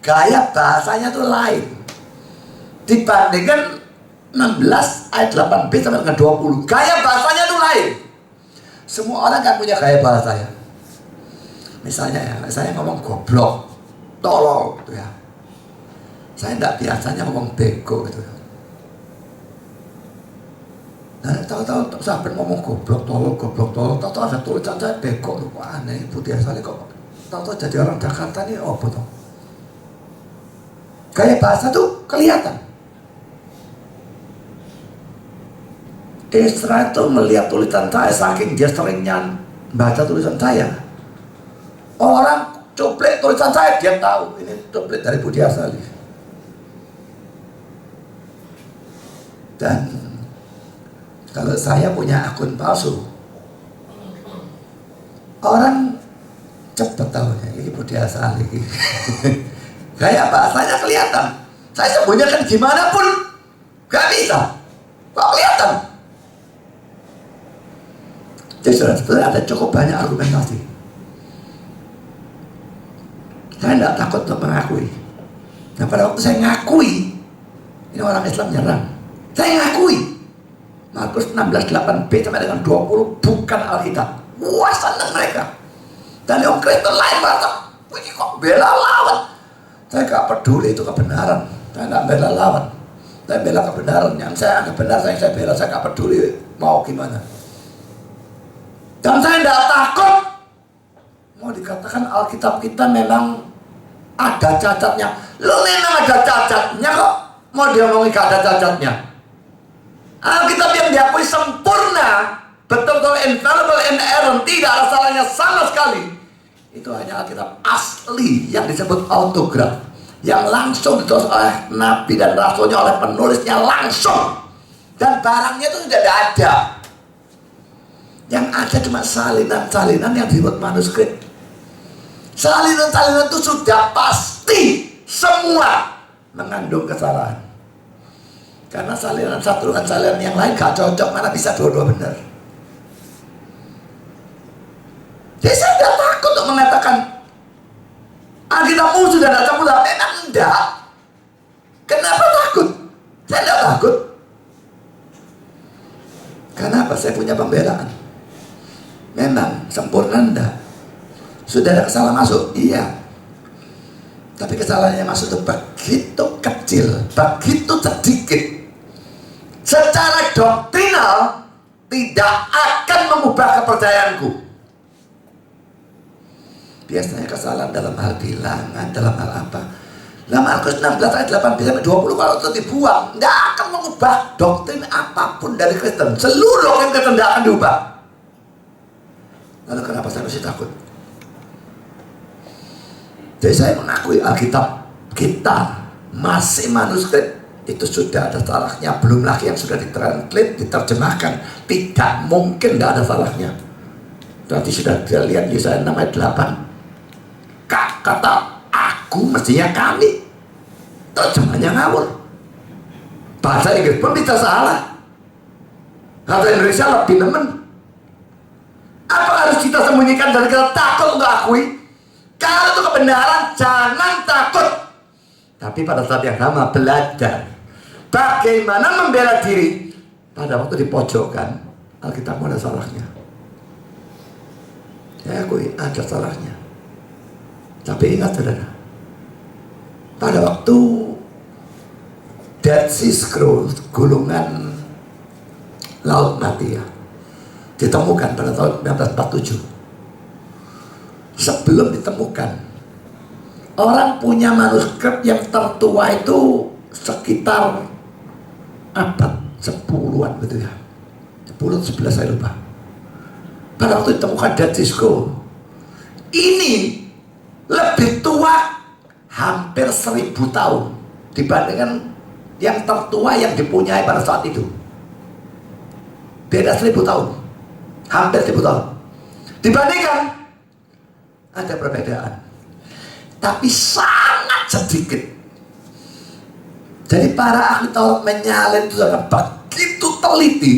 Gaya bahasanya itu lain dibandingkan 16 ayat 8b sampai dengan 20. Gaya bahasanya itu lain. Semua orang kan punya gaya bahasanya. Misalnya ya, saya ngomong goblok, tolol gitu ya. Saya tidak biasanya ngomong bego gitu. Nah, tahu-tahu sampai ngomong goblok, tolol, tahu-tahu ada tulisan saya bego, kok aneh, Budi Asali kok. Tahu-tahu jadi orang Jakarta ini apa tuh? Gaya bahasa tuh kelihatan. Israel itu melihat tulisan saya, saking dia seringnya baca tulisan saya. Orang cuplik tulisan saya, dia tahu ini cuplik dari Budi Asali. Dan kalau saya punya akun palsu, orang cepet tahunya ini Budi Asali. Gaya bahasanya kelihatan. Saya sembunyikan gimana pun gak bisa. Kok kelihatan? Jadi sebenarnya ada cukup banyak argumentasi. Saya tidak takut untuk mengakui. Nah pada waktu saya ngakui, ini orang Islam nyerang. Saya ngakui Markus 16:8b sampai dengan 20 bukan Alkitab. Wah, senang mereka. Dan yang Kristen lain banget. Wih, kok bela lawan? Saya gak peduli itu kebenaran. Saya gak bela lawan. Saya bela kebenaran. Yang saya anggap benar, saya bela. Saya gak peduli mau gimana. Dan saya tidak takut. Mau dikatakan Alkitab kita memang ada cacatnya. Lo memang ada cacatnya kok. Mau dia ngomongin gak ada cacatnya. Alkitab yang diakui sempurna, betul-betul infallible, inerrant, tidak ada salahnya sama sekali. Itu hanya Alkitab asli yang disebut autograf. yang langsung ditulis oleh nabi dan rasulnya, oleh penulisnya langsung, dan barangnya itu tidak ada. Yang ada cuma salinan-salinan yang dibuat manuskrip. Salinan-salinan itu sudah pasti semua mengandung kesalahan. Karena salinan satu dengan salinan yang lain gak cocok, mana bisa dua-dua benar. Jadi saya tidak takut untuk mengatakan Alkitabmu sudah tidak sempurna. Memang enggak. Kenapa takut? Saya tidak takut. Kenapa? Saya punya pembelaan. Memang sempurna enggak. Sudah ada kesalahan masuk? Iya. Tapi kesalahannya masuk itu begitu kecil, begitu sedikit. Secara doktrinal tidak akan mengubah kepercayaanku. Biasanya kesalahan dalam hal bilangan, dalam hal apa? Dalam Markus 16 ayat 18-20 kalau itu dibuang, tidak akan mengubah doktrin apapun dari Kristen. Seluruh doktrin Kristen tidak akan diubah. Lalu kenapa saya mesti takut? Jadi saya mengakui Alkitab kita masih manuskrip, itu sudah ada salahnya. Belum lagi yang sudah ditranslate, diterjemahkan, tidak mungkin tidak ada salahnya. Nanti sudah dilihat Yesaya 6 ayat 8. Kata aku mestinya kami, terjemahnya ngawur. Bahasa Inggris pun bisa salah. Bahasa Indonesia lebih nemen. Apa harus kita sembunyikan dan kita takut untuk akui? Kalau itu kebenaran, jangan takut. Tapi pada saat yang sama belajar bagaimana membela diri. Pada waktu dipojokkan, Alkitabmu ada salahnya. Saya akui ada salahnya. Tapi ingat saudara, pada waktu Dead Sea Scrolls, gulungan Laut Mati ya, ditemukan pada tahun 1947. Sebelum ditemukan, orang punya manuskrip yang tertua itu sekitar abad 10-an gitu ya, 10-11 saya lupa. Pada waktu ditemukan Dead Sea Scrolls ini lebih tua hampir 1000 tahun dibandingkan yang tertua yang dipunyai pada saat itu. Beda 1000 tahun, hampir 1000 tahun. Dibandingkan ada perbedaan, tapi sangat sedikit. Jadi para ahli Taurat menyalin itu dengan begitu teliti,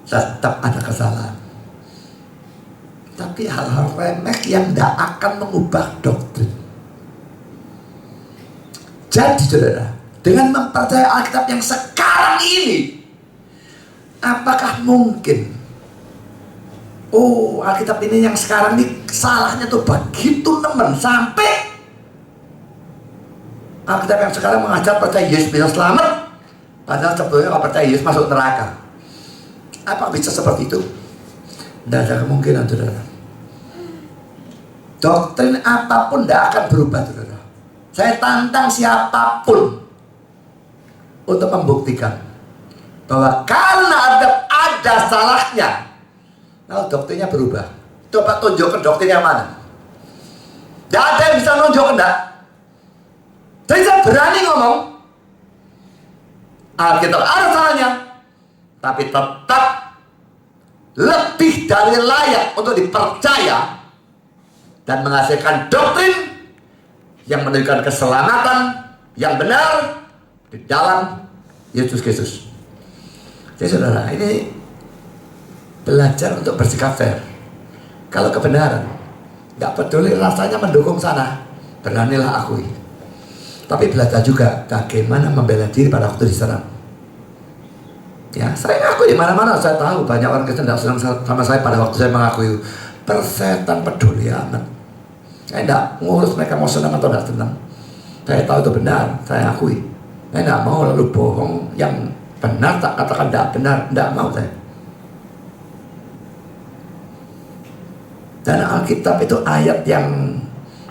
tetap ada kesalahan. Tapi hal-hal remeh yang tidak akan mengubah doktrin. Jadi saudara, dengan mempercayai Alkitab yang sekarang ini, apakah mungkin Alkitab ini yang sekarang ini salahnya tuh begitu nemen sampai Alkitab yang sekarang mengajar percaya Yesus bisa selamat, padahal sebetulnya kalau percaya Yesus masuk neraka. Apa bisa seperti itu? Tidak ada kemungkinan saudara. Doktrin apapun tidak akan berubah saudara. Saya tantang siapapun untuk membuktikan bahwa karena ada salahnya, lalu doktrinnya berubah. Coba tunjukkan doktrinnya mana. Tidak ada yang bisa nunjukkan, enggak. Jadi saya berani ngomong Alkitab ada salahnya, tapi tetap lebih dari layak untuk dipercaya dan menghasilkan doktrin yang menunjukkan keselamatan yang benar di dalam Yesus Kristus. Jadi saudara, ini belajar untuk bersikap fair. Kalau kebenaran, nggak peduli rasanya mendukung sana, beranilah akui. Tapi belajar juga bagaimana membela diri pada waktu diserang. Ya, saya ngaku di mana-mana. Saya tahu banyak orang Kristen tidak senang sama saya pada waktu saya mengakui. Persetan peduli amat. Saya tidak ngurus mereka mau senang atau tidak senang. Saya tahu itu benar, saya akui. Saya tidak mau lalu bohong. Yang benar tak katakan tidak benar, tidak mau saya. Dan Alkitab itu ayat yang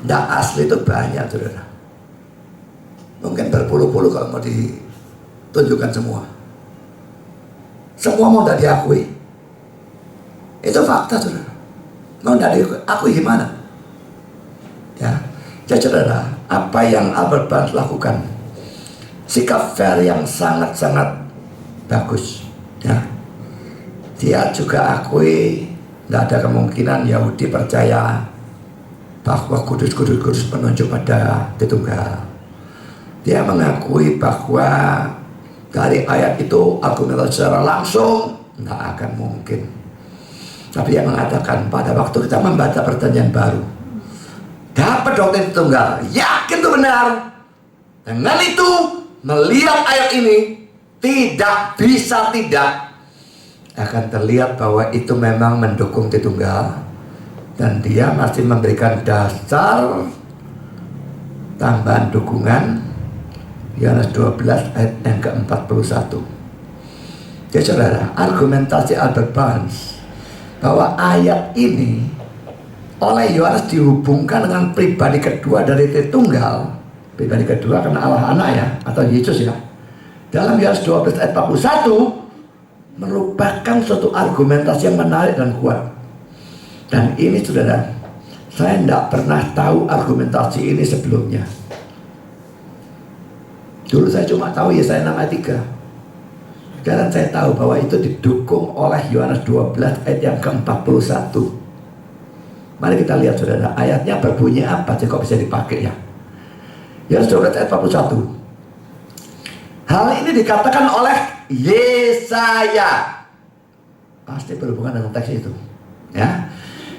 tidak asli itu banyak saudara. Mungkin berpuluh-puluh kalau mau ditunjukkan semua. Semua mau tidak diakui. Itu fakta saudara. Mau tidak diakui gimana? Ya, jadi saudara, apa yang Albert Barnes lakukan. Sikap fair yang sangat-sangat bagus. Ya. Dia juga akui tidak ada kemungkinan Yahudi percaya bahwa kudus menunjuk pada Tritunggal. Dia mengakui bahwa dari ayat itu argumentasi secara langsung tidak akan mungkin. Tapi dia mengatakan pada waktu kita membaca Perjanjian Baru, dapat doktrin Tritunggal, yakin itu benar. Dengan itu, melihat ayat ini, tidak bisa tidak akan terlihat bahwa itu memang mendukung Tritunggal. Dan dia masih memberikan dasar tambahan dukungan Yohanes 12 ayat yang ke-41. Jadi saudara, argumentasi Albert Barnes bahwa ayat ini oleh Yohanes dihubungkan dengan pribadi kedua dari Tritunggal. Pribadi kedua karena Allah anak ya, atau Yesus ya. Dalam Yohanes 12 ayat 41 merupakan suatu argumentasi yang menarik dan kuat. Dan ini saudara, saya tidak pernah tahu argumentasi ini sebelumnya. Dulu saya cuma tahu Yesaya 6 ayat 3. Sekarang saya tahu bahwa itu didukung oleh Yohanes 12 ayat yang ke-41. Mari kita lihat saudara, ayatnya berbunyi apa sih kok bisa dipakai ya. Yohanes 12 ayat 41. Hal ini dikatakan oleh Yesaya. Pasti berhubungan dengan teks itu. Ya.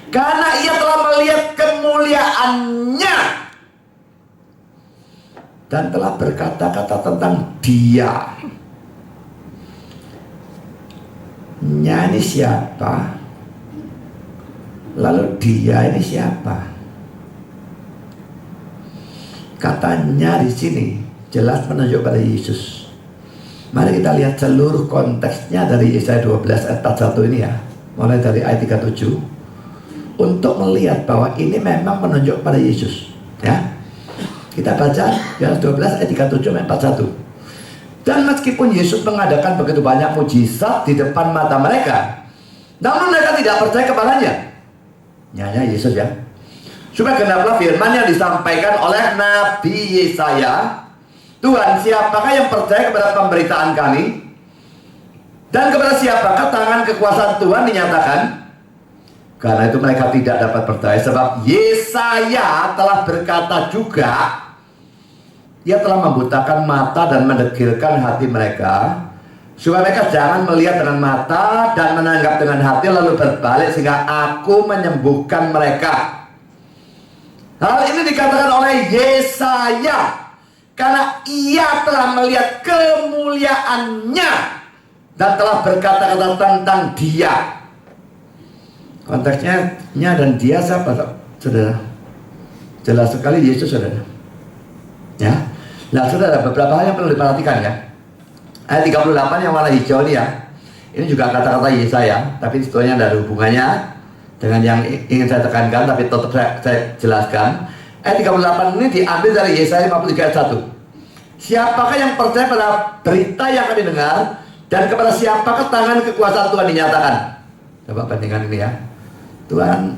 Karena ia telah melihat kemuliaannya dan telah berkata-kata tentang dia. Nya ini siapa? Lalu dia ini siapa? Katanya di sini jelas menunjuk pada Yesus. Mari kita lihat seluruh konteksnya dari Yesaya 12 ayat 41 ini ya. Mulai dari ayat 37. Untuk melihat bahwa ini memang menunjuk pada Yesus. Ya. Kita baca Yohanes 12 ayat 37 sampai 41. Dan meskipun Yesus mengadakan begitu banyak mujizat di depan mata mereka, namun mereka tidak percaya kepadanya. Nyanya Yesus ya. Supaya genaplah firman yang disampaikan oleh Nabi Yesaya. Tuhan, siapakah yang percaya kepada pemberitaan kami? Dan kepada siapakah tangan kekuasaan Tuhan dinyatakan? Karena itu mereka tidak dapat percaya. Sebab Yesaya telah berkata juga, ia telah membutakan mata dan mendegilkan hati mereka, supaya mereka jangan melihat dengan mata dan menanggap dengan hati lalu berbalik sehingga aku menyembuhkan mereka. Hal ini dikatakan oleh Yesaya karena ia telah melihat kemuliaannya dan telah berkata-kata tentang dia. Konteksnya nya dan dia siapa saudara? Jelas sekali Yesus saudara. Ya. Nah saudara, beberapa hal yang perlu diperhatikan ya. Ayat 38 yang warna hijau ini ya. Ini juga kata-kata Yesaya, tapi sebetulnya ada hubungannya dengan yang ingin saya tekankan, tapi tetap saya jelaskan. Ayat 38 ini diambil dari Yesaya 53 ayat 1. Siapakah yang percaya pada berita yang kami dengar, dan kepada siapakah tangan kekuasaan Tuhan dinyatakan? Coba bandingkan ini ya. Tuhan,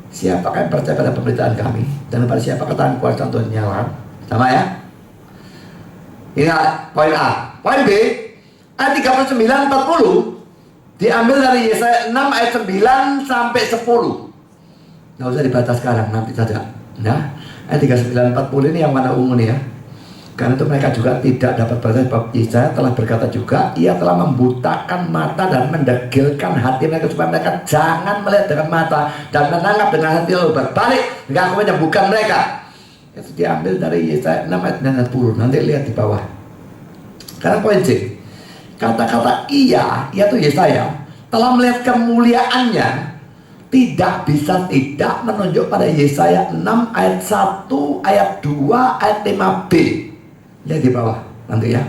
siapakah yang percaya pada pemberitaan kami, dan kepada siapakah tangan kekuasaan Tuhan dinyatakan? Sama ya. Ini poin A. Poin B, ayat 39 40 diambil dari Yesaya 6 ayat 9 sampai 10. Nggak usah dibaca sekarang, nanti saja. Nah, ayat 39 40 ini yang warna ungu nih ya. Karena itu mereka juga tidak dapat percaya bahwa Yesaya telah berkata juga, ia telah membutakan mata dan mendegilkan hati mereka supaya mereka jangan melihat dengan mata dan menangkap dengan hati lalu berbalik hingga aku menyembuhkan mereka. Itu diambil dari Yesaya 6 ayat 10. Nanti lihat di bawah. Karena poin C, kata-kata ia, yaitu Yesaya, telah melihat kemuliaannya, tidak bisa tidak menunjuk pada Yesaya 6 ayat 1, ayat 2, ayat 5b. Lihat di bawah nanti ya.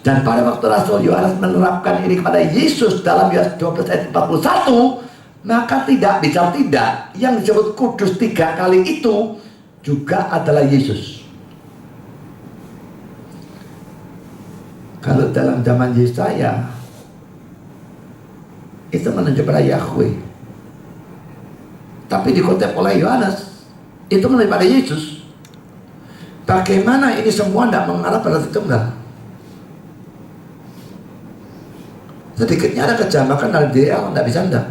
Dan pada waktu Rasul Yohanes menerapkan ini kepada Yesus dalam Yohanes 12 ayat 41, maka tidak bisa tidak yang disebut kudus 3 kali itu juga adalah Yesus. Kalau dalam zaman Yesaya itu menunjuk pada Yahweh, tapi dikutip oleh Yohanes itu menurut pada Yesus. Bagaimana ini semua tidak mengarah pada Tritunggal? Sedikitnya ada kejamakan dari dia, tidak bisa enggak.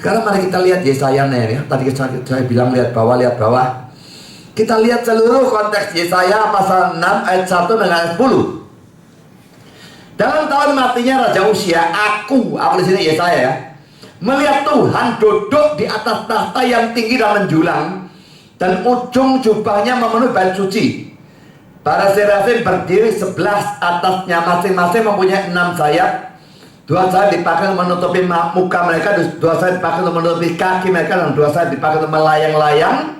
Sekarang mari kita lihat Yesaya ya. Tadi saya bilang lihat bawah. Kita lihat seluruh konteks Yesaya pasal 6 ayat 1 dengan ayat 10. Dalam tahun matinya Raja Uzia, aku di sini Yesaya ya, melihat Tuhan duduk di atas tahta yang tinggi dan menjulang, dan ujung jubahnya memenuhi bait suci. Para serafim berdiri 11 atasnya, masing-masing mempunyai 6 sayap. 2 sayap dipakai untuk menutupi muka mereka, 2 sayap dipakai untuk menutupi kaki mereka, dan 2 sayap dipakai untuk melayang-layang.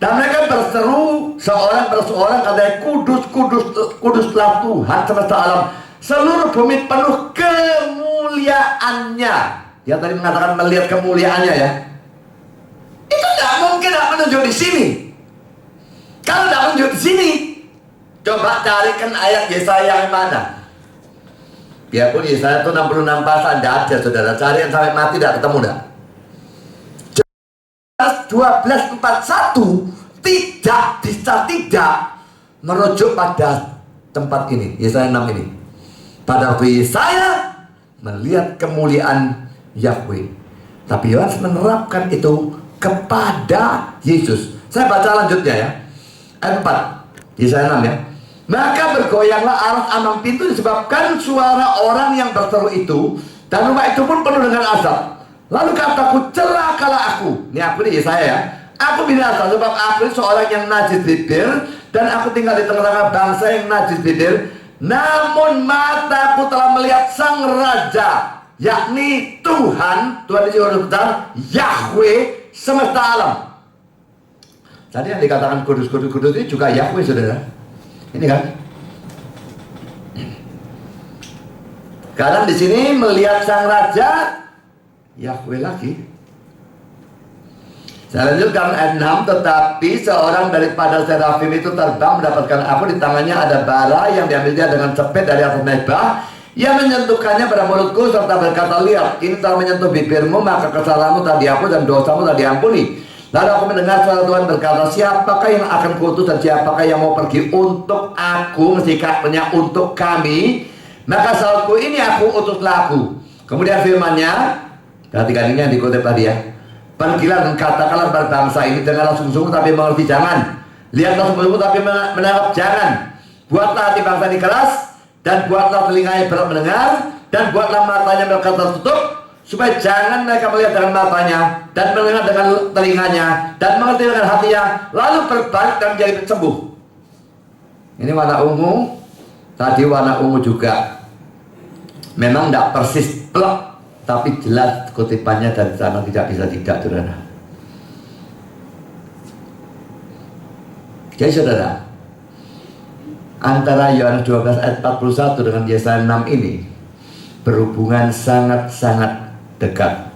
Dan mereka berseru seorang perseorang, katanya, kudus, kudus, kuduslah Tuhan semesta alam. Seluruh bumi penuh kemuliaannya. Dia tadi mengatakan melihat kemuliaannya ya. Itu tidak mungkin tidak menunjuk di sini. Kalau tidak menunjuk di sini, coba carikan ayat Yesaya yang mana. Biarpun Yesaya itu 66 pasal, tidak ada saudara. Cari yang sampai mati tidak ketemu dah. 12:41 tidak bisa tidak merujuk pada tempat ini, Yesaya 6 ini. Pada waktu Yesaya melihat kemuliaan Yahweh, tapi Yohanes menerapkan itu kepada Yesus. Saya baca lanjutnya ya, ayat 4 Yesaya 6 ya. Maka bergoyanglah aras ambang pintu disebabkan suara orang yang berseru itu, dan rumah itu pun penuh dengan asap. Lalu kataku, celakalah aku. Ini aku nih Yesaya ya. Aku binasa sebab aku seorang yang najis bibir, dan aku tinggal di tengah-tengah bangsa yang najis bibir. Namun mataku telah melihat Sang Raja, yakni Tuhan di besar, Yahweh semesta alam. Tadi yang dikatakan kudus ini juga Yahweh saudara. Ini kan. Kadang di sini melihat Sang Raja, Yahweh lagi. Saya lanjutkan ayat 6. Tetapi seorang daripada serafim itu terbang mendapatkan aku, di tangannya ada bara yang diambilnya dengan cepet dari atas mezbah. Ia menyentuhkannya pada mulutku serta berkata, lihat, ini telah menyentuh bibirmu, maka kesalahanmu telah dihapus dan dosamu telah diampuni. Lalu aku mendengar suara Tuhan berkata, siapakah yang akan kuutus dan siapakah yang mau pergi untuk aku, mesti katanya untuk kami. Maka saudku, ini aku, utuslah aku. Kemudian firman-Nya, perhatikan ini yang dikutip tadi ya. Pergilah dan katakanlah kepada bangsa ini, janganlah sungguh-sungguh tapi mengerti jangan. Lihatlah sungguh-sungguh tapi menangkap jangan. Buatlah hati bangsa ini keras, dan buatlah telinganya berat mendengar, dan buatlah matanya mereka tertutup, supaya jangan mereka melihat dengan matanya, dan mendengar dengan telinganya, dan mengerti dengan hatinya, lalu berbalik dan menjadi sembuh. Ini warna ungu, tadi warna ungu juga. Memang tidak persis plek, tapi jelas kutipannya dari sana, tidak bisa tidak saudara. Jadi saudara, antara Yohanes 12 ayat 41 dengan Yesaya 6 ini berhubungan sangat-sangat dekat.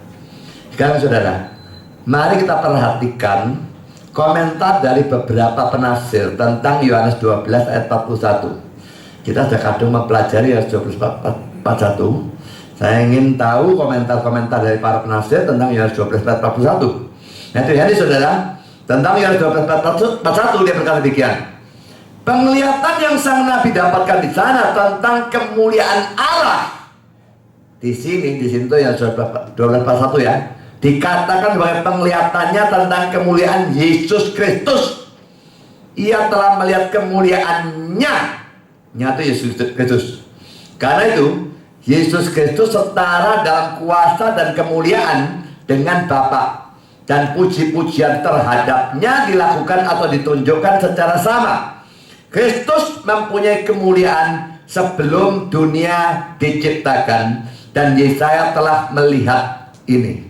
Sekarang saudara, mari kita perhatikan komentar dari beberapa penafsir tentang Yohanes 12 ayat 41. Kita sudah kadung mempelajari Yohanes 12 ayat 41. Saya ingin tahu komentar-komentar dari para penafsir tentang Yohanes 12 ayat 41. Nah itu ya saudara, tentang Yohanes 12 ayat 41 dia berkata demikian. Penglihatan yang sang nabi dapatkan di sana tentang kemuliaan Allah. Di sini tuh Yohanes 12 ayat 1 ya. Dikatakan sebagai penglihatannya tentang kemuliaan Yesus Kristus. Ia telah melihat kemuliaannya. Nyata Yesus Kristus. Karena itu Yesus Kristus setara dalam kuasa dan kemuliaan dengan Bapa, dan puji-pujian terhadapnya dilakukan atau ditunjukkan secara sama. Kristus mempunyai kemuliaan sebelum dunia diciptakan, dan Yesaya telah melihat ini.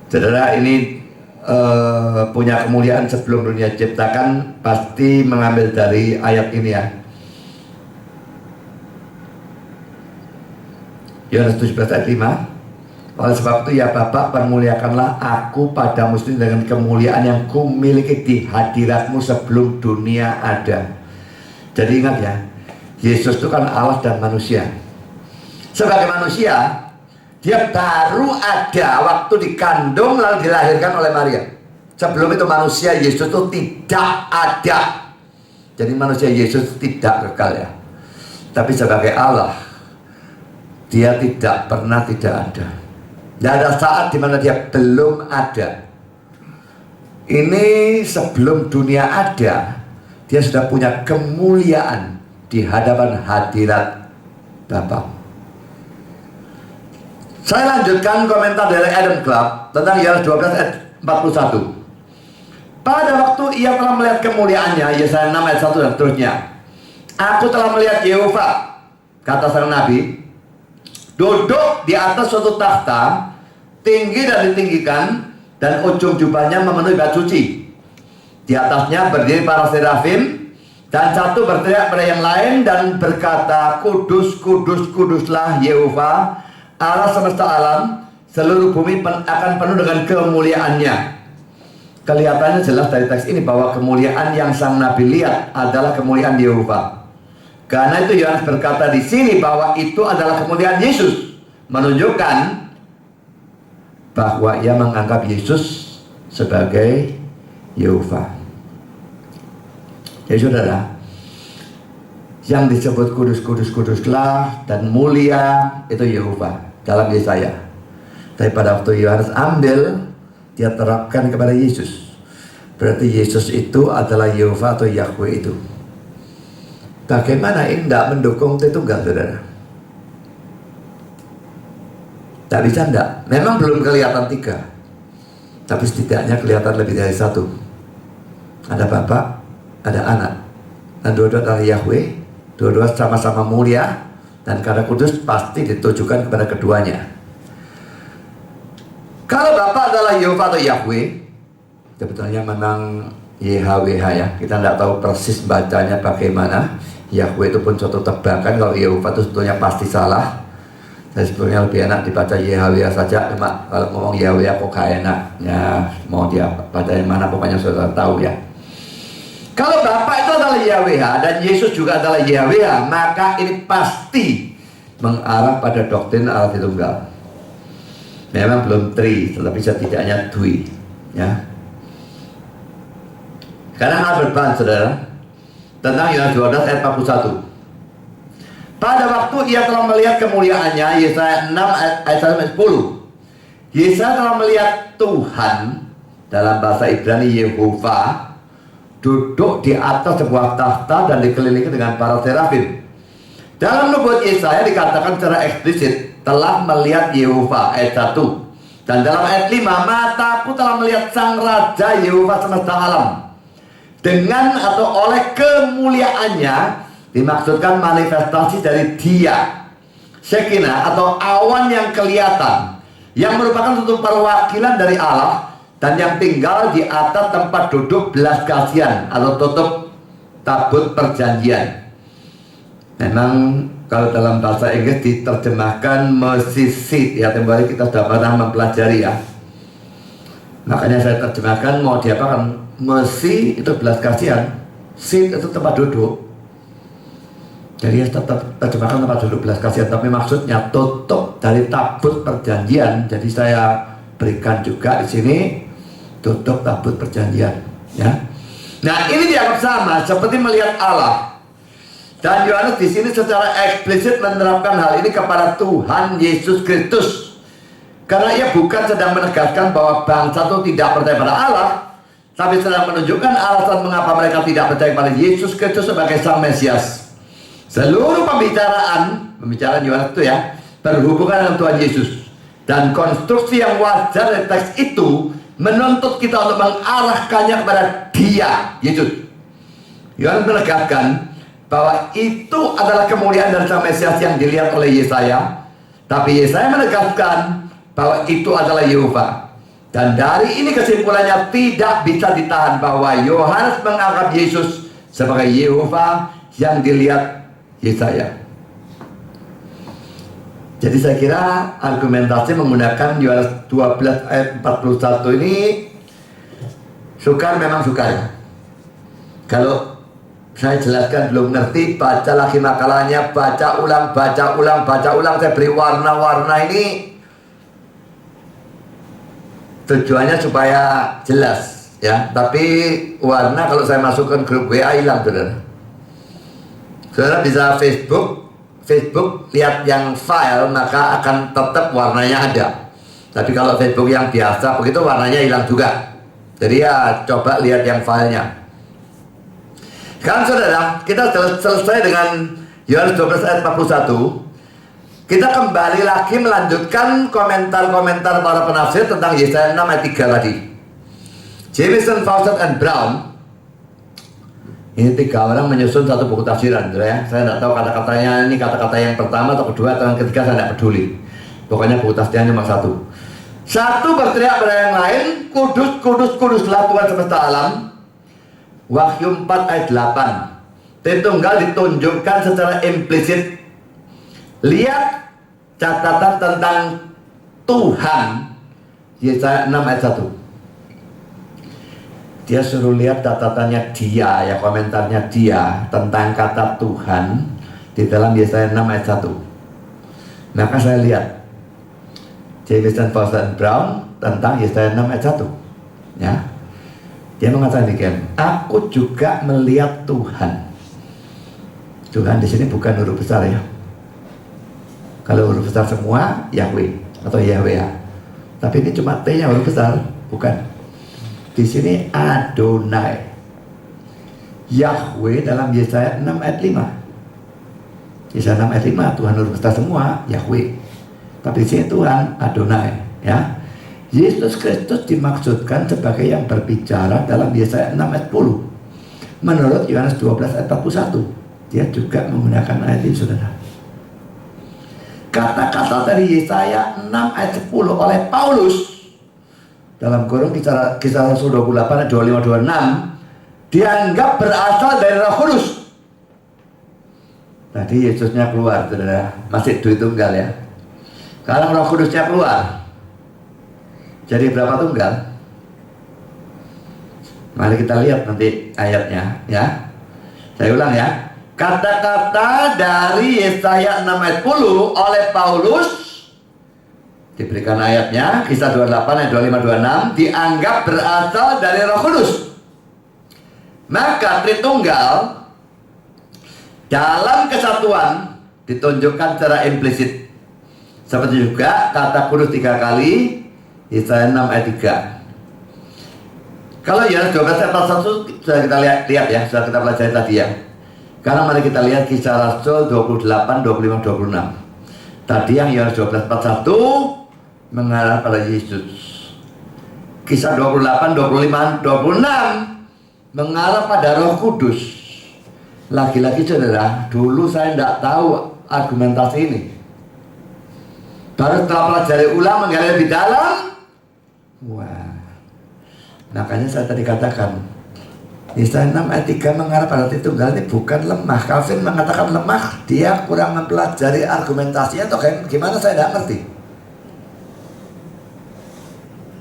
Saudara, ini punya kemuliaan sebelum dunia diciptakan, pasti mengambil dari ayat ini ya. Yohanes 17 ayat 5. Oleh sebab itu ya Bapa, permuliakanlah aku pada muslim dengan kemuliaan yang kumiliki di hadiratmu sebelum dunia ada. Jadi ingat ya, Yesus itu kan Allah dan manusia. Sebagai manusia, dia baru ada waktu dikandung lalu dilahirkan oleh Maria. Sebelum itu manusia Yesus itu tidak ada. Jadi manusia Yesus tidak kekal ya. Tapi sebagai Allah, dia tidak pernah tidak ada. Tidak ada saat di mana dia belum ada. Ini sebelum dunia ada, dia sudah punya kemuliaan di hadapan hadirat Bapa. Saya lanjutkan komentar dari Adam Clarke tentang Yohanes 12 ayat 41. Pada waktu ia telah melihat kemuliaannya, Yesaya 6 ayat 1 dan seterusnya. Aku telah melihat Yehova, kata sang nabi, duduk di atas suatu takhta, tinggi dan ditinggikan, dan ujung jubahnya memenuhi bait suci. Di atasnya berdiri para serafim, dan satu berteriak pada yang lain dan berkata, Kudus, kudus, kuduslah Yehova, Allah semesta alam, seluruh bumi akan penuh dengan kemuliaannya. Kelihatannya jelas dari teks ini bahwa kemuliaan yang sang nabi lihat adalah kemuliaan Yehova. Karena itu Yohanes berkata di sini bahwa itu adalah kemuliaan Yesus, menunjukkan bahwa ia menganggap Yesus sebagai Yehova. Jadi saudara, yang disebut kudus, kudus, kuduslah dan mulia itu Yehova dalam Yesaya. Tapi pada waktu Yohanes ambil, dia terapkan kepada Yesus. Berarti Yesus itu adalah Yehova atau Yahweh itu. Bagaimana ini tidak mendukung Tritunggal, saudara? Tak bisa enggak. Memang belum kelihatan tiga, tapi setidaknya kelihatan lebih dari satu. Ada Bapa, ada Anak, dan dua-dua adalah Yahweh. Dua-dua sama-sama mulia, dan karena kudus pasti ditujukan kepada keduanya. Kalau Bapa adalah Yehova atau Yahweh, sebetulnya memang YHWH ya. Kita tidak tahu persis bacanya bagaimana. Yahweh itu pun suatu tebakan. Kalau Yehova itu sebetulnya pasti salah. Dan sebetulnya lebih enak dibaca YHWH saja. Cuma kalau ngomong Yahweh kok gak enak. Ya mau dia baca yang mana pokoknya sudah tahu ya. Kalau Bapa itu adalah YHWH dan Yesus juga adalah YHWH, maka ini pasti mengarah pada doktrin Allah Tritunggal. Memang belum tri, tetapi setidaknya dwi ya. Karena Albert Barnes, saudara, tentang Yohanes 12 ayat 41. Pada waktu ia telah melihat kemuliaannya, Yesaya 6 ayat 10. Yesaya telah melihat Tuhan, dalam bahasa Ibrani Yehova, duduk di atas sebuah takhta dan dikelilingi dengan para serafim. Dalam nubuat Yesaya dikatakan secara eksplisit telah melihat Yehova ayat 1. Dan dalam ayat 5, mataku telah melihat sang Raja Yehova semesta alam. Dengan atau oleh kemuliaannya dimaksudkan manifestasi dari dia, Shekinah atau awan yang kelihatan, yang merupakan suatu perwakilan dari Allah dan yang tinggal di atas tempat duduk belas kasihan atau tutup tabut perjanjian. Memang kalau dalam bahasa Inggris diterjemahkan mercy seat ya, kembali kita sudah pernah mempelajari ya. Makanya saya terjemahkan mau diapakan, mercy itu belas kasihan, seat itu tempat duduk. Jadi ya tetap terjemahkan tempat duduk belas kasihan, tapi maksudnya tutup dari tabut perjanjian. Jadi saya berikan juga di sini tutup tabut perjanjian ya. Nah ini dianggap sama seperti melihat Allah. Dan Yohanes di sini secara eksplisit menerapkan hal ini kepada Tuhan Yesus Kristus. Karena ia bukan sedang menegaskan bahwa bangsa itu tidak percaya pada Allah, tapi sedang menunjukkan alasan mengapa mereka tidak percaya pada Yesus Kristus sebagai Sang Mesias. Seluruh pembicaraan Yohanes itu ya berhubungan dengan Tuhan Yesus. Dan konstruksi yang wajar dari teks itu menuntut kita untuk mengarahkannya kepada Dia, Yesus. Yohanes menegaskan bahwa itu adalah kemuliaan dari Sang Mesias yang dilihat oleh Yesaya. Tapi Yesaya menegaskan bahwa itu adalah Yehova. Dan dari ini kesimpulannya tidak bisa ditahan bahwa Yohanes menganggap Yesus sebagai Yehova yang dilihat Yesaya. Jadi saya kira argumentasi menggunakan Yohanes 12 ayat 41 ini sukar, memang sukar ya. Kalau saya jelaskan belum ngerti, baca lagi makalahnya, baca ulang, baca ulang, baca ulang. Saya beri warna-warna ini tujuannya supaya jelas. ya, tapi warna kalau saya masukkan grup WA hilang, saudara. Saudara bisa Facebook lihat yang file, maka akan tetap warnanya ada. Tapi kalau Facebook yang biasa begitu warnanya hilang juga. Jadi ya coba lihat yang filenya. Sekarang saudara, kita selesai dengan Yohanes 12 ayat 41. Kita kembali lagi melanjutkan komentar-komentar para penafsir tentang Yesaya 6 ayat 3 tadi. Jamieson, Fawcett, and Brown. Ini 3 orang menyusun satu buku tafsiran, ya. Saya tidak tahu kata-katanya ini kata-kata yang pertama atau kedua atau yang ketiga, saya tidak peduli. Pokoknya buku tafsiran cuma satu. Satu berteriak pada yang lain, kudus, kudus, kuduslah Tuhan semesta alam. Wahyu 4 ayat 8. Tritunggal ditunjukkan secara implisit. Lihat catatan tentang Tuhan, Yesaya 6 ayat 1. Dia suruh lihat catatannya dia, ya, komentarnya dia tentang kata Tuhan di dalam Yesaya 6 ayat 1. Maka saya lihat Jamieson, Fawcett, Brown tentang Yesaya 6 ayat 1, ya. Dia mengatakan demikian, aku juga melihat Tuhan. Tuhan di sini bukan huruf besar, ya. Kalau huruf besar semua Yahweh atau Yahweh, tapi ini cuma T-nya huruf besar, bukan. Di sini Adonai, Yahweh dalam Yesaya 6 ayat 5. Yesaya 6 ayat 5 Tuhan huruf besar semua Yahweh, tapi di sini Tuhan Adonai, ya. Yesus Kristus dimaksudkan sebagai yang berbicara dalam Yesaya 6 ayat 10. Menurut Yohanes 12 ayat 41, dia juga menggunakan ayat ini, saudara. Kata-kata dari Yesaya 6 ayat 10 oleh Paulus dalam kurung kisah Rasul 28 ayat 25-26 dianggap berasal dari Roh Kudus. Tadi Yesusnya keluar, saudara, masih Tritunggal, ya. Sekarang Roh Kudusnya keluar, jadi berapa tunggal? Mari kita lihat nanti ayatnya, ya. Saya ulang, ya. Kata-kata dari Yesaya 6 ayat 10 oleh Paulus, diberikan ayatnya, kisah 28 ayat 25-26, dianggap berasal dari Roh Kudus. Maka Tritunggal dalam kesatuan ditunjukkan secara implisit. Seperti juga kata kudus 3 kali, Yesaya 6 ayat 3. Kalau Yohanes 12 ayat 41 sudah kita lihat, ya, sudah kita pelajari tadi, ya. Sekarang mari kita lihat kisah Rasul 28, 25, 26. Tadi yang Yohanes 12, 41 mengarah pada Yesus. Kisah 28, 25, 26 mengarah pada Roh Kudus. Lagi-lagi, saudara, dulu saya tidak tahu argumentasi ini. Baru setelah pelajari ulang, menggali lebih dalam, wah, makanya saya tadi katakan Yesaya 6 ayat 3 mengarah pada Tritunggal ini bukan lemah. Calvin mengatakan lemah, dia kurang mempelajari argumentasinya atau gimana, saya tidak ngerti.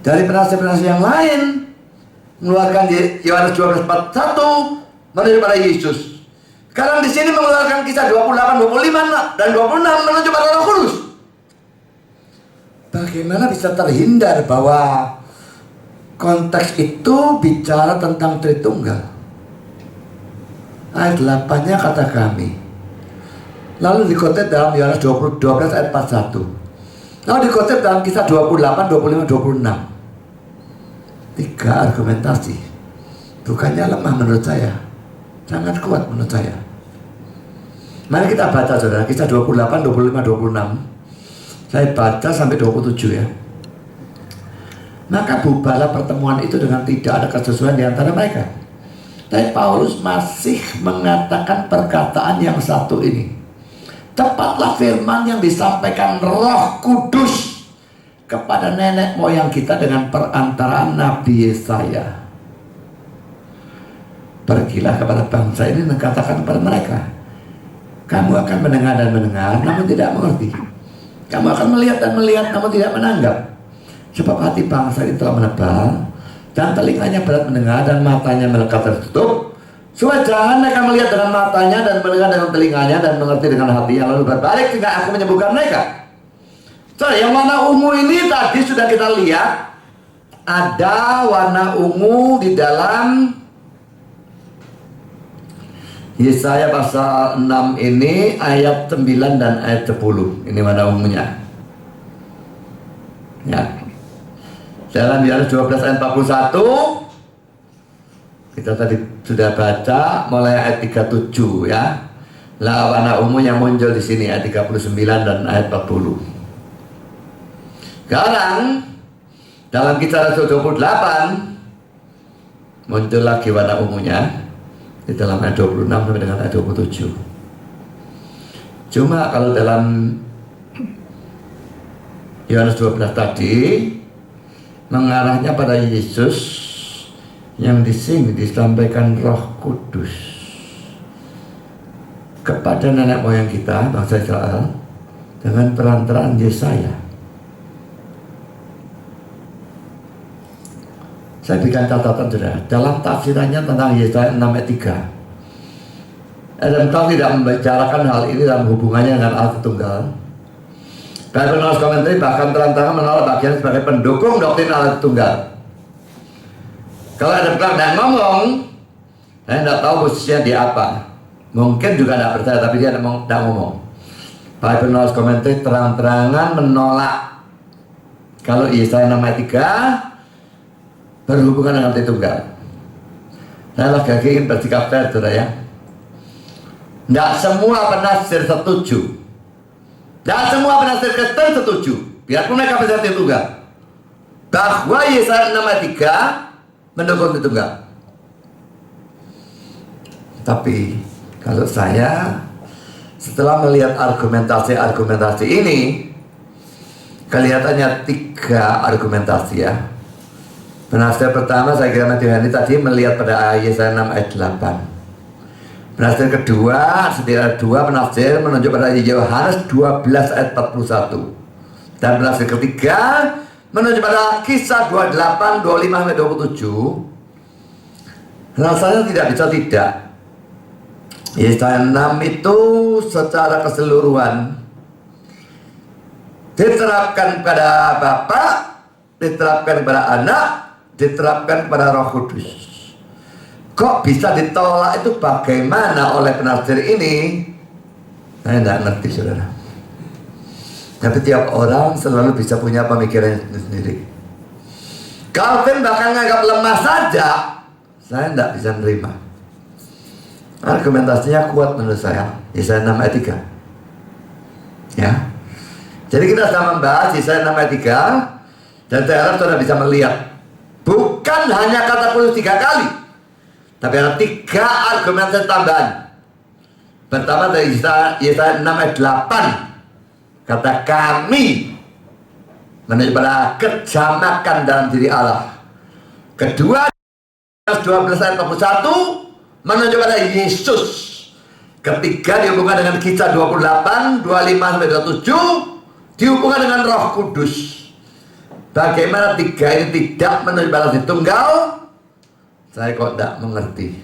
Dari penafsir-penafsir yang lain mengeluarkan Yohanes 12:41 menuju pada Yesus. Sekarang di sini mengeluarkan kisah 28, 25 dan 26 menuju pada Roh Kudus. Bagaimana bisa terhindar bahwa konteks itu bicara tentang Tritunggal? Ayat 8-nya kata kami. Lalu dikutip dalam Yohanes 12 ayat 41. Lalu dikutip dalam kisah 28, 25, 26. 3 argumentasi. Bukannya lemah menurut saya, sangat kuat menurut saya. Mari kita baca, saudara, kisah 28, 25, 26. Saya baca sampai 27, ya. Maka bubarlah pertemuan itu dengan tidak ada kesesuaian di antara mereka. Tapi Paulus masih mengatakan perkataan yang satu ini. Tepatlah firman yang disampaikan Roh Kudus kepada nenek moyang kita dengan perantaraan Nabi Yesaya. Pergilah kepada bangsa ini dan katakan kepada mereka, kamu akan mendengar dan mendengar, namun tidak mengerti. Kamu akan melihat dan melihat, namun tidak menanggap. Sebab hati bangsa ini telah menebal, dan telinganya berat mendengar, dan matanya melekat tertutup. Supaya jangan mereka melihat dengan matanya, dan mendengar dengan telinganya, dan mengerti dengan hatinya, lalu berbalik sehingga aku menyembuhkan mereka. So, yang warna ungu ini tadi sudah kita lihat ada warna ungu di dalam Yesaya pasal 6 ini ayat 9 dan ayat 10. Ini warna ungunya. Ya. Dalam Yohanes 12 ayat 41 kita tadi sudah baca mulai ayat 37 ya. Lah warna ungu yang muncul di sini ayat 39 dan ayat 40. Sekarang dalam Kisah Rasul 28 muncul lagi warna ungunya di dalam ayat 26 sampai dengan ayat 27. Cuma kalau dalam Yohanes 12 tadi mengarahnya pada Yesus yang di sini disampaikan Roh Kudus kepada nenek moyang kita bangsa Israel dengan perantaraan Yesaya. Saya berikan catatan saudara dalam tafsirannya tentang Yesaya 6 ayat 3. Adam Clark tidak membicarakan hal ini dalam hubungannya dengan Allah Tritunggal. Bible Knowledge Commentary bahkan terang-terangan menolak bagian sebagai pendukung doktrin Allah Tritunggal. Kalau ada Clark yang ngomong, saya tidak tahu posisinya dia apa. Mungkin juga tidak percaya, tapi dia tidak ngomong. Bible Knowledge Commentary terang-terangan menolak kalau Yesaya 6 ayat 3 berhubungan dengan Tritunggal. Saya lagi ingin bersikap fair, saudara ya. Tidak semua penafsir setuju. Tidak semua penafsir Kristen setuju, biarpun mereka percaya Tritunggal, bahwa Yesaya 6 ayat 3 mendukung Tritunggal. Tapi kalau saya setelah melihat argumentasi ini, kelihatannya 3 argumentasi ya. Penafsir pertama saya kira Yohanes tadi melihat pada Yesaya 6 ayat 8. Penafsir kedua, setidaknya 2 penafsir menunjuk pada Yohanes 12 ayat 41. Dan penafsir ketiga menunjuk pada Kisah 28, 25 sampai 27. Rasanya tidak bisa tidak. Yesaya 6 itu secara keseluruhan diterapkan pada Bapa, diterapkan kepada Anak, diterapkan kepada Roh Kudus. Kok bisa ditolak itu bagaimana oleh penafsir ini? Saya tidak ngerti, saudara. Tapi tiap orang selalu bisa punya pemikiran sendiri. Calvin bahkan menganggap lemah saja, saya tidak bisa menerima. Argumentasinya kuat menurut saya. Yesaya 6 ayat 3 ya. Jadi kita sedang membahas Yesaya 6 ayat 3. Dan saya harap saudara bisa melihat bukan hanya kata kudus 3 kali, tapi ada 3 argumentasi tambahan. Pertama dari Yesaya 6 ayat 8, kata kami menunjuk pada kejamakan dalam diri Allah. Kedua, 12 ayat 41 menunjuk pada Yesus. Ketiga dihubungkan dengan Kisah 28, 25 sampai 27 dihubungkan dengan Roh Kudus. Bagaimana 3 ini tidak menunjuk pada Tritunggal? Saya kok tidak mengerti.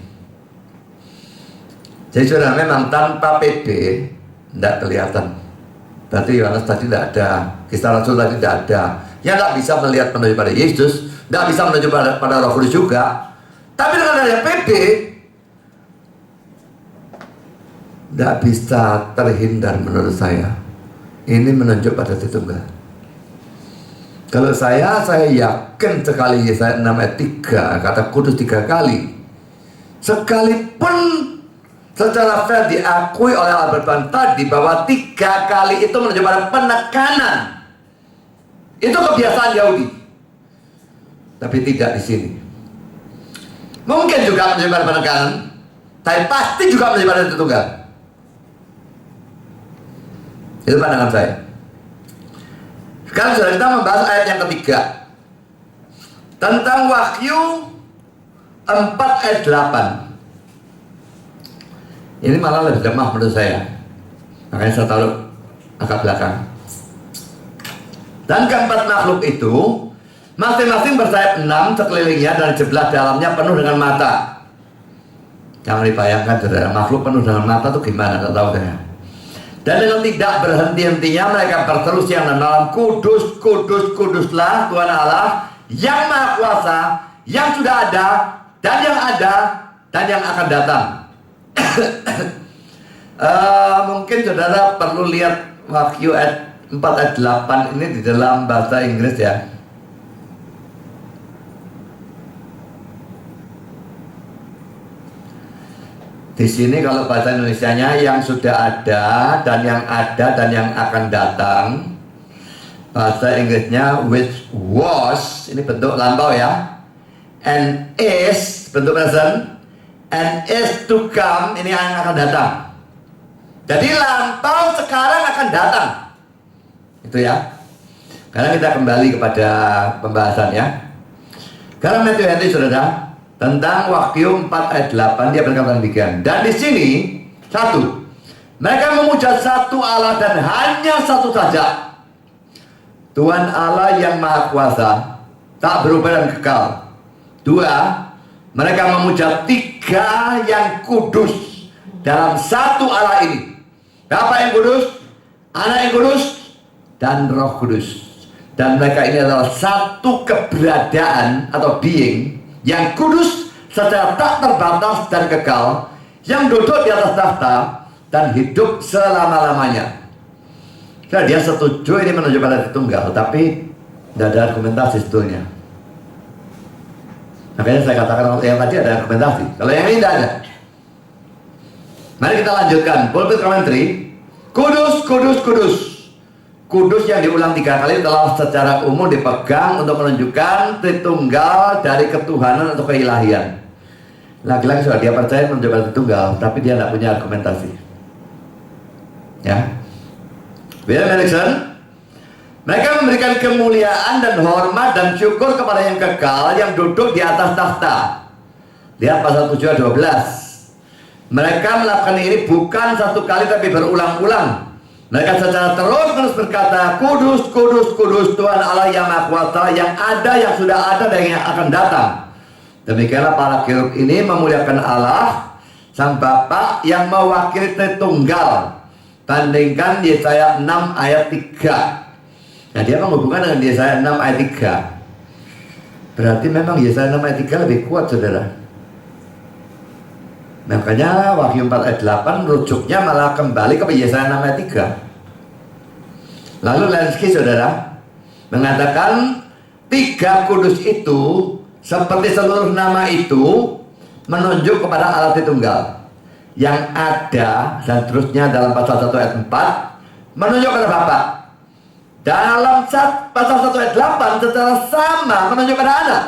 Jadi saudara, memang tanpa PB tidak kelihatan. Berarti Yohanes tadi tidak ada, Kisah Rasul tadi tidak ada. Yang tidak bisa melihat menunjuk pada Yesus, tidak bisa menunjuk pada Roh Kudus juga. Tapi dengan ada PB, tidak bisa terhindar menurut saya. Ini menunjuk pada Tritunggal. Kalau saya yakin sekali Yesaya 6 ayat 3 kata kudus 3 kali. Sekalipun secara fair diakui oleh Albert Barnes tadi bahwa 3 kali itu menunjuk pada penekanan. Itu kebiasaan Yahudi. Tapi tidak di sini. Mungkin juga menunjuk pada penekanan, tapi pasti juga menunjuk pada Tritunggal. Itu pandangan saya. Sekarang sudah kita membahas ayat yang ketiga tentang Wahyu 4 ayat 8. Ini malah lebih lemah menurut saya, makanya saya taruh agak belakang. Dan keempat makhluk itu masing-masing bersayap 6 sekelilingnya dan sebelah dalamnya penuh dengan mata. Jangan dibayangkan saudara, makhluk penuh dengan mata itu gimana, tak tahu saya. Dan dengan tidak berhenti-hentinya mereka berseru siang dan malam, kudus, kudus, kuduslah Tuhan Allah yang maha kuasa, yang sudah ada, dan yang akan datang. Mungkin saudara perlu lihat Wahyu 4 ayat 8 ini di dalam bahasa Inggris ya. Di sini kalau bahasa Indonesianya yang sudah ada dan yang akan datang. Bahasa Inggrisnya which was, ini bentuk lampau ya. And is, bentuk present. And is to come, ini yang akan datang. Jadi lampau sekarang akan datang. Itu ya. Karena kita kembali kepada pembahasan ya. Karena Matthew Henry saudara, tentang Wahyu 4 ayat 8 dia berkata demikian. Dan di sini satu, mereka memuja satu Allah dan hanya satu saja, Tuhan Allah yang maha kuasa, tak berubah dan kekal. Dua, mereka memuja tiga yang kudus dalam satu Allah ini. Bapa yang kudus, Anak yang kudus, dan Roh Kudus. Dan mereka ini adalah satu keberadaan atau being yang kudus secara tak terbatas dan kekal, yang duduk di atas tahta dan hidup selama-lamanya. Nah, dia setuju ini menunjuk pada Tritunggal, tapi tidak ada argumentasi sebetulnya. Makanya saya katakan yang tadi ada argumentasi, kalau yang ini tidak ada. Mari kita lanjutkan. Pulpit commentary. Kudus, kudus, kudus. Kudus yang diulang 3 kali telah secara umum dipegang untuk menunjukkan Tritunggal dari ketuhanan atau keilahian. Lagi-lagi sudah dia percaya menunjukkan Tritunggal, tapi dia tidak punya argumentasi. Ya. William Erickson, mereka memberikan kemuliaan dan hormat dan syukur kepada yang kekal yang duduk di atas tahta. Lihat pasal 7 ayat 12. Mereka melakukan ini bukan satu kali tapi berulang-ulang. Mereka secara terus-menerus berkata, kudus, kudus, kudus Tuhan Allah yang maha kuasa, yang ada, yang sudah ada, dan yang akan datang. Demikianlah para kerub ini memuliakan Allah, Sang Bapa yang mewakili Tritunggal. Bandingkan Yesaya 6 ayat 3. Nah, dia menghubungkan dengan Yesaya 6 ayat 3. Berarti memang Yesaya 6 ayat 3 lebih kuat, saudara. Makanya Wahyu 4 ayat 8 rujuknya malah kembali ke Yesaya 6 ayat 3. Lalu Lenski saudara mengatakan 3 kudus itu seperti seluruh nama itu menunjuk kepada Allah Tritunggal yang ada, dan terusnya dalam pasal 1 ayat 4 menunjuk kepada Bapa. Dalam pasal 1 ayat 8 secara sama menunjuk kepada Anak.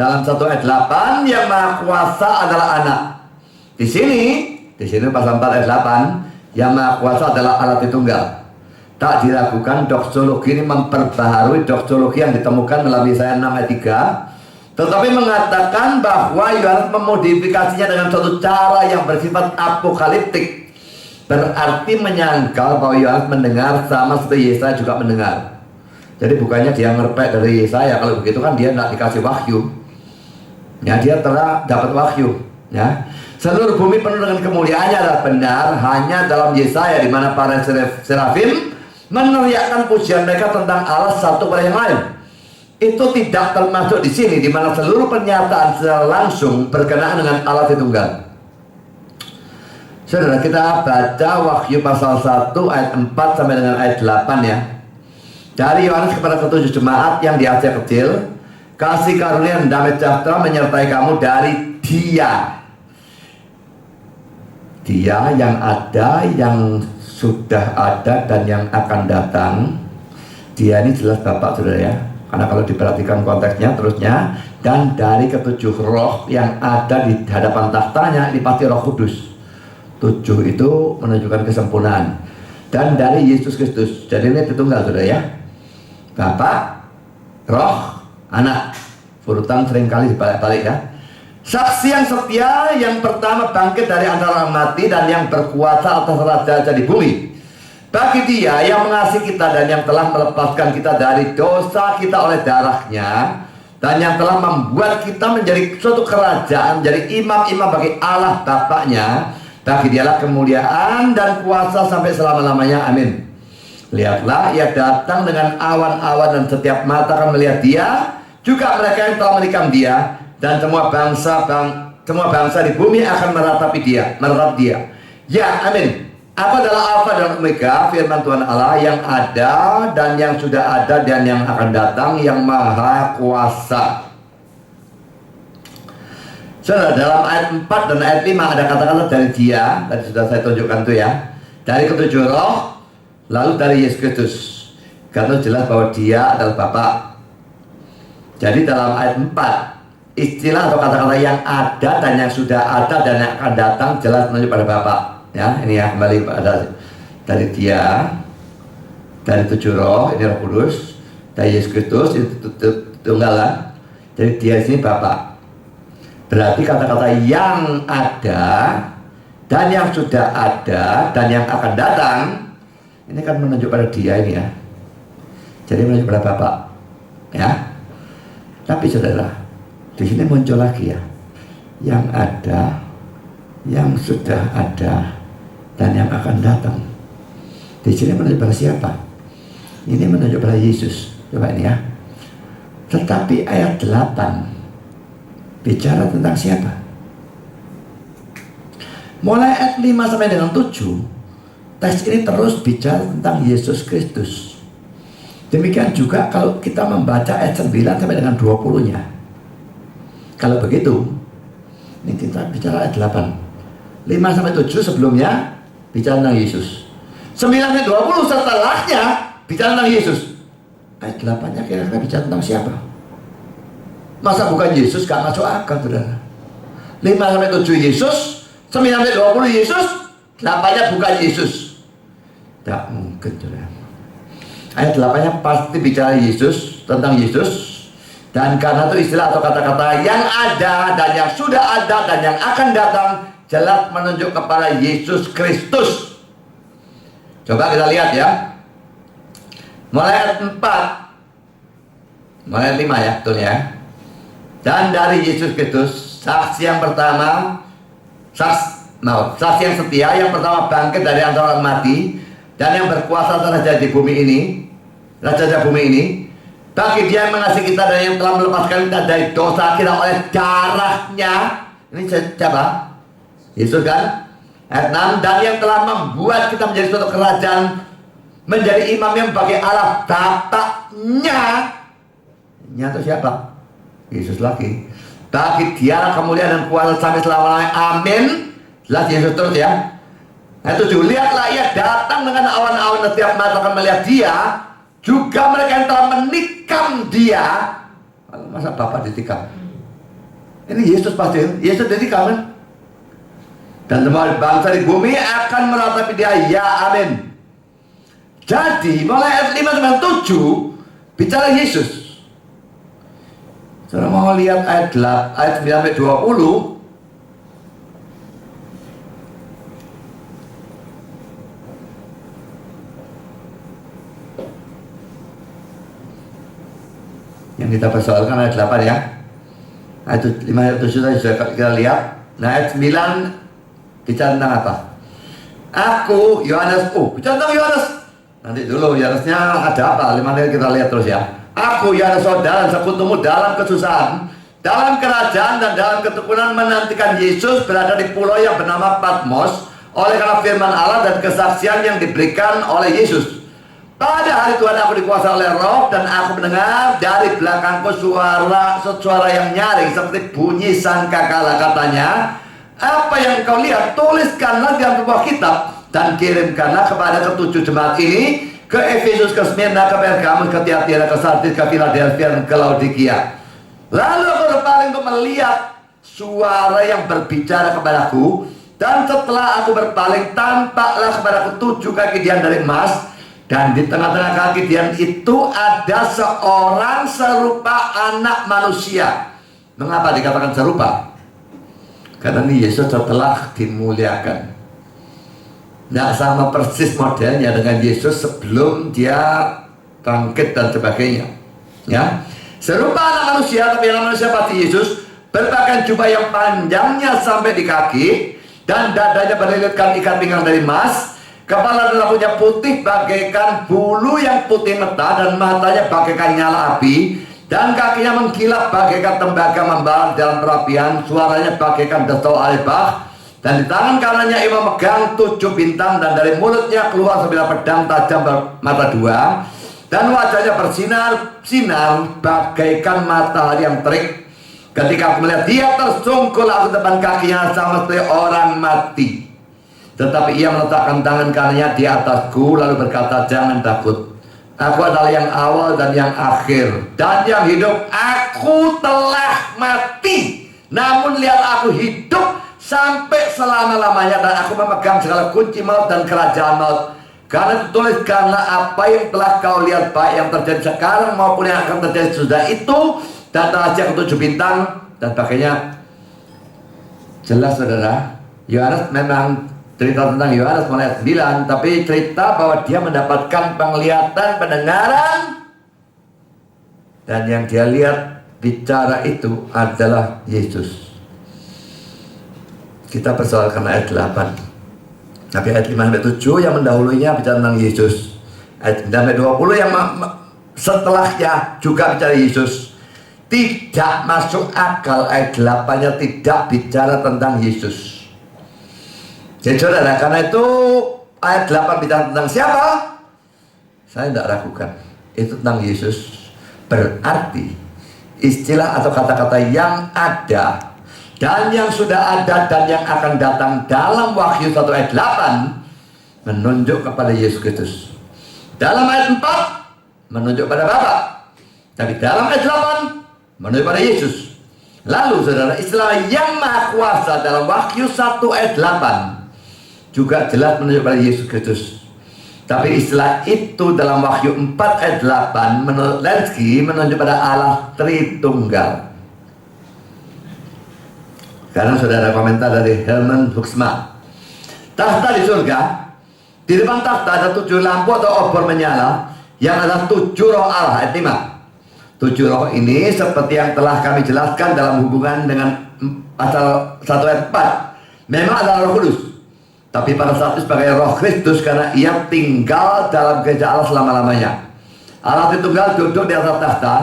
Dalam 1 ayat 8 yang maha kuasa adalah Anak. Di sini pasal 4 ayat 8 yang maha kuasa adalah Allah Tritunggal. Tak diragukan doksologi ini memperbaharui doksologi yang ditemukan melalui Yesaya 6 ayat 3, tetapi mengatakan bahwa Yohanes memodifikasinya dengan suatu cara yang bersifat apokaliptik. Berarti menyangkal bahwa Yohanes mendengar sama seperti Yesaya juga mendengar. Jadi bukannya dia ngerpek dari Yesaya, kalau begitu kan dia tidak dikasih wahyu. Ya, dia telah dapat wahyu. Ya. Seluruh bumi penuh dengan kemuliaannya adalah benar hanya dalam Yesaya, di mana para serafim meneriakkan pujian mereka tentang Allah satu pada yang lain. Itu tidak termasuk di sini, di mana seluruh pernyataan secara langsung berkenaan dengan Allah Tritunggal. Saudara, kita baca Wahyu pasal 1 ayat 4 sampai dengan ayat 8 ya. Dari Yohanes kepada ketujuh jemaat yang di Asia kecil, kasih karunia dan damai sejahtera menyertai kamu dari Dia yang ada, yang sudah ada, dan yang akan datang. Dia ini jelas Bapak, saudara ya. Karena kalau diperhatikan konteksnya terusnya, dan dari ketujuh roh yang ada di hadapan tahtanya, ini pasti Roh Kudus. 7 itu menunjukkan kesempurnaan. Dan dari Yesus Kristus. Jadi ini Tritunggal, saudara ya. Bapak, Roh, Anak. Urutan seringkali dibalik-balik ya. Saksi yang setia yang pertama bangkit dari antara orang mati dan yang berkuasa atas raja-raja di bumi. Bagi Dia yang mengasihi kita dan yang telah melepaskan kita dari dosa kita oleh darahnya, dan yang telah membuat kita menjadi suatu kerajaan, menjadi imam-imam bagi Allah Bapaknya, bagi Dialah kemuliaan dan kuasa sampai selama-lamanya. Amin. Lihatlah, Ia datang dengan awan-awan dan setiap mata akan melihat Dia, Juga mereka yang telah menikam dia, dan semua bangsa di bumi akan meratapi dia, Ya, amin. Aku adalah Alfa dan Omega, firman Tuhan Allah, yang ada dan yang sudah ada dan yang akan datang, yang maha kuasa. Saudara, dalam ayat 4 dan ayat 5 ada kata-kata dari dia, tadi sudah saya tunjukkan tuh ya. Dari ketujuh roh, lalu dari Yesus Kristus. Karena jelas bahwa dia adalah Bapa. Jadi dalam ayat 4, istilah atau kata-kata yang ada dan yang sudah ada dan yang akan datang jelas menunjuk pada Bapa. Ya, ini ya kembali pada dari dia, dari tujuh roh, ini Roh Kudus, dari Yesus Kristus, itu tunggalan. Jadi dia sini Bapa. Berarti kata-kata yang ada dan yang sudah ada dan yang akan datang ini kan menunjuk pada dia ini ya. Jadi menunjuk pada Bapa. Ya. Tapi saudara, di sini muncul lagi ya. Yang ada, yang sudah ada dan yang akan datang. Di sini menunjuk pada siapa? Ini menunjuk pada Yesus. Coba ini ya. Tetapi ayat 8 bicara tentang siapa? Mulai ayat 5 sampai dengan 7, teks ini terus bicara tentang Yesus Kristus. Demikian juga kalau kita membaca ayat 9 sampai dengan 20-nya. Kalau begitu, ini kita bicara ayat 8. 5 sampai 7 sebelumnya bicara tentang Yesus. 9 sampai 20 setelahnya bicara tentang Yesus. Ayat 8-nya kira-kira bicara tentang siapa? Masa bukan Yesus? Gak masuk akal, saudara. 5 sampai 7 Yesus, 9 sampai 20 Yesus, 8-nya bukan Yesus. Tidak mungkin, saudara. Ayat 8-nya pasti bicara Yesus, tentang Yesus. Dan karena itu istilah atau kata-kata yang ada dan yang sudah ada dan yang akan datang jelas menunjuk kepada Yesus Kristus. Coba kita lihat ya. Mulai ayat 4, mulai ayat 5 ya, betul ya. Dan dari Yesus Kristus, saksi yang pertama, saksi yang setia, yang pertama bangkit dari antara orang mati, dan yang berkuasa atas raja di bumi ini, raja bumi ini, bagi dia yang mengasihi kita dan yang telah melepaskan kita dari dosa kita oleh darahnya. Ini siapa? Yesus kan? Ayat 6, dan yang telah membuat kita menjadi suatu kerajaan, menjadi imam yang bagi Allah Bapaknya. Nyata siapa? Yesus lagi. Bagi dia kemuliaan dan kuasa sampai selama-lamanya. Amin. Jelas Yesus terus ya. Nah 7, lihatlah ia datang dengan awan-awan, setiap mata akan melihat dia, juga mereka yang telah menikam dia. Masa Bapak ditikam? Ini Yesus pasti. Yesus ditikam kan? Dan semua bangsa di bumi akan meratapi dia. Ya, amin. Jadi mulai ayat 5 sampai 7 bicara Yesus. Saudara mau lihat ayat 9 sampai 20. Yang kita persoalkan ayat 8 ya. Ayat 5 ayat 7 tadi sudah kita lihat. Nah ayat 9 bicara tentang apa? Aku Yohanes, bicara tentang Yohanes. Nanti dulu Yohanesnya ada apa? 5 menit kita lihat terus ya. Aku Yohanes saudara dan sekutumu dalam kesusahan, dalam kerajaan dan dalam ketekunan menantikan Yesus berada di pulau yang bernama Patmos oleh karena firman Allah dan kesaksian yang diberikan oleh Yesus. Pada hari Tuhan aku dikuasai oleh Roh dan aku mendengar dari belakangku suara yang nyaring seperti bunyi sangkakala, katanya, apa yang kau lihat tuliskanlah dalam sebuah kitab dan kirimkanlah kepada ketujuh jemaat ini, ke Efesus, ke Smyrna, ke Pergamus, ke Tiatira, ke Sardis, ke Philadelphia, dan ke Laodikia. Lalu aku berpaling untuk melihat suara yang berbicara kepadaku, dan setelah aku berpaling tampaklah kepadaku 7 kaki dian dari emas, dan di tengah-tengah kaki dian itu ada seorang serupa anak manusia. Mengapa dikatakan serupa? Karena ini Yesus setelah dimuliakan. Nah, sama persis modelnya dengan Yesus sebelum dia bangkit dan sebagainya. Ya, serupa anak manusia, tapi anak manusia pasti Yesus, berpakaian jubah yang panjangnya sampai di kaki, dan dadanya berlilitkan ikat pinggang dari emas. Kepala dan rambutnya putih bagaikan bulu yang putih meta, dan matanya bagaikan nyala api, Dan kakinya mengkilap bagaikan tembaga membara dalam perapian, suaranya bagaikan desau alebah. Dan di tangan kanannya ia memegang 7 bintang, dan dari mulutnya keluar sebilah pedang tajam bermata 2. Dan wajahnya bersinar-sinar bagaikan matahari yang terik. Ketika aku melihat dia, tersungkur aku depan kakinya sama seperti orang mati. Tetapi ia meletakkan tangan kanannya di atasku, lalu berkata, jangan takut. Aku adalah yang awal dan yang akhir, dan yang hidup. Aku telah mati, namun lihat aku hidup sampai selama-lamanya, dan aku memegang segala kunci maut dan kerajaan maut. Karena tuliskanlah apa yang telah kau lihat, baik yang terjadi sekarang maupun yang akan terjadi sudah itu, dan raja ke-7 bintang dan pakainya. Jelas saudara, Yohanes memang cerita tentang Yohanes mulai 9, tapi cerita bahwa dia mendapatkan penglihatan, pendengaran, dan yang dia lihat bicara itu adalah Yesus. Kita persoalkan ayat 8, tapi ayat 5-7 yang mendahulunya bicara tentang Yesus. Ayat 9-20 yang setelahnya juga bicara Yesus. Tidak masuk akal ayat 8-nya tidak bicara tentang Yesus. Jadi saudara, karena itu ayat 8 bicara tentang siapa? Saya tidak ragukan, itu tentang Yesus. Berarti istilah atau kata-kata yang ada dan yang sudah ada dan yang akan datang dalam Wahyu 1 ayat 8 menunjuk kepada Yesus Kristus. Dalam ayat 4 menunjuk pada Bapa, tapi dalam ayat 8 menunjuk pada Yesus. Lalu saudara, istilah yang maha kuasa dalam Wahyu 1 ayat 8 juga jelas menunjuk pada Yesus Kristus. Tapi istilah itu dalam Wahyu 4 ayat 8 menurut Lenski menunjuk pada Allah Tritunggal. Karena saudara, komentar dari Herman Huxma, tahta di surga, di depan tahta ada 7 lampu atau obor menyala yang adalah 7 roh Allah. Ayat 5. 7 roh ini seperti yang telah kami jelaskan dalam hubungan dengan pasal 1 ayat 4 memang adalah Roh Kudus, tapi pada saat itu sebagai Roh Kristus karena ia tinggal dalam gereja Allah selama-lamanya. Allah Tritunggal duduk di atas tahta,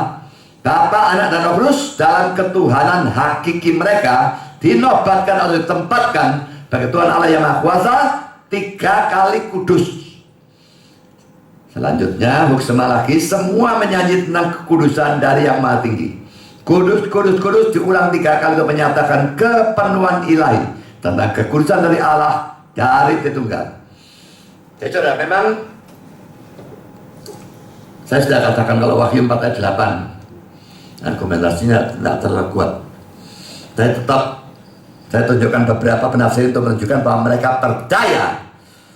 Bapa, Anak, dan Roh Kudus dalam ketuhanan hakiki mereka dinobatkan atau ditempatkan bagi Tuhan Allah yang Maha Kuasa 3 kali kudus. Selanjutnya Huxema lagi, semua menyanyi tentang kekudusan dari yang Maha Tinggi. Kudus, kudus, kudus diulang 3 kali untuk menyatakan kepenuhan ilahi tentang kekudusan dari Allah dari Tritunggal. Jadi saudara, memang saya sudah katakan kalau Wahyu 4 ayat 8 argumentasinya tidak terlalu kuat. Saya tunjukkan beberapa penafsir untuk menunjukkan bahwa mereka percaya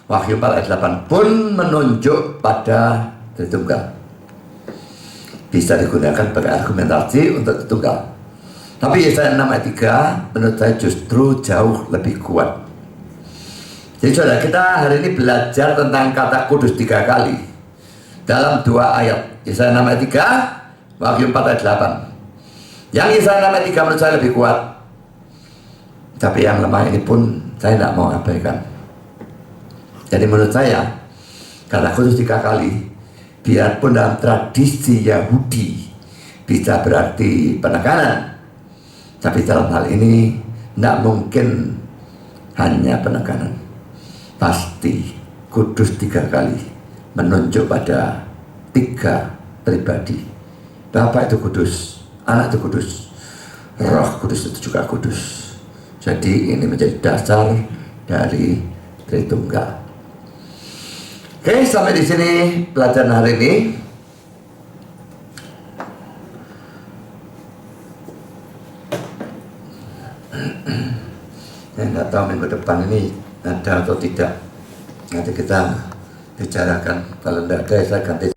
Wahyu 4 ayat 8 pun menunjuk pada Tritunggal. Bisa digunakan sebagai argumentasi untuk Tritunggal. Tapi Yesaya 6 ayat 3 menurut saya justru jauh lebih kuat. Jadi saudara, kita hari ini belajar tentang kata kudus 3 kali dalam 2 ayat. Yesaya 6 ayat 3, Wahyu 4 ayat 8. Yang Yesaya 6 ayat 3 menurut saya lebih kuat. Tapi yang lemah ini pun saya tidak mau abaikan. Jadi menurut saya, kata kudus 3 kali, biarpun dalam tradisi Yahudi bisa berarti penekanan, tapi dalam hal ini tidak mungkin hanya penekanan. Pasti kudus 3 kali menunjuk pada 3 pribadi. Bapa itu kudus, Anak itu kudus, Roh Kudus itu juga kudus. Jadi ini menjadi dasar dari Tritunggal. Oke, sampai di sini pelajaran hari ini. Saya nggak tahu minggu depan ini ada atau tidak. Nanti kita bicarakan. Kalau tidak ada, saya ganti.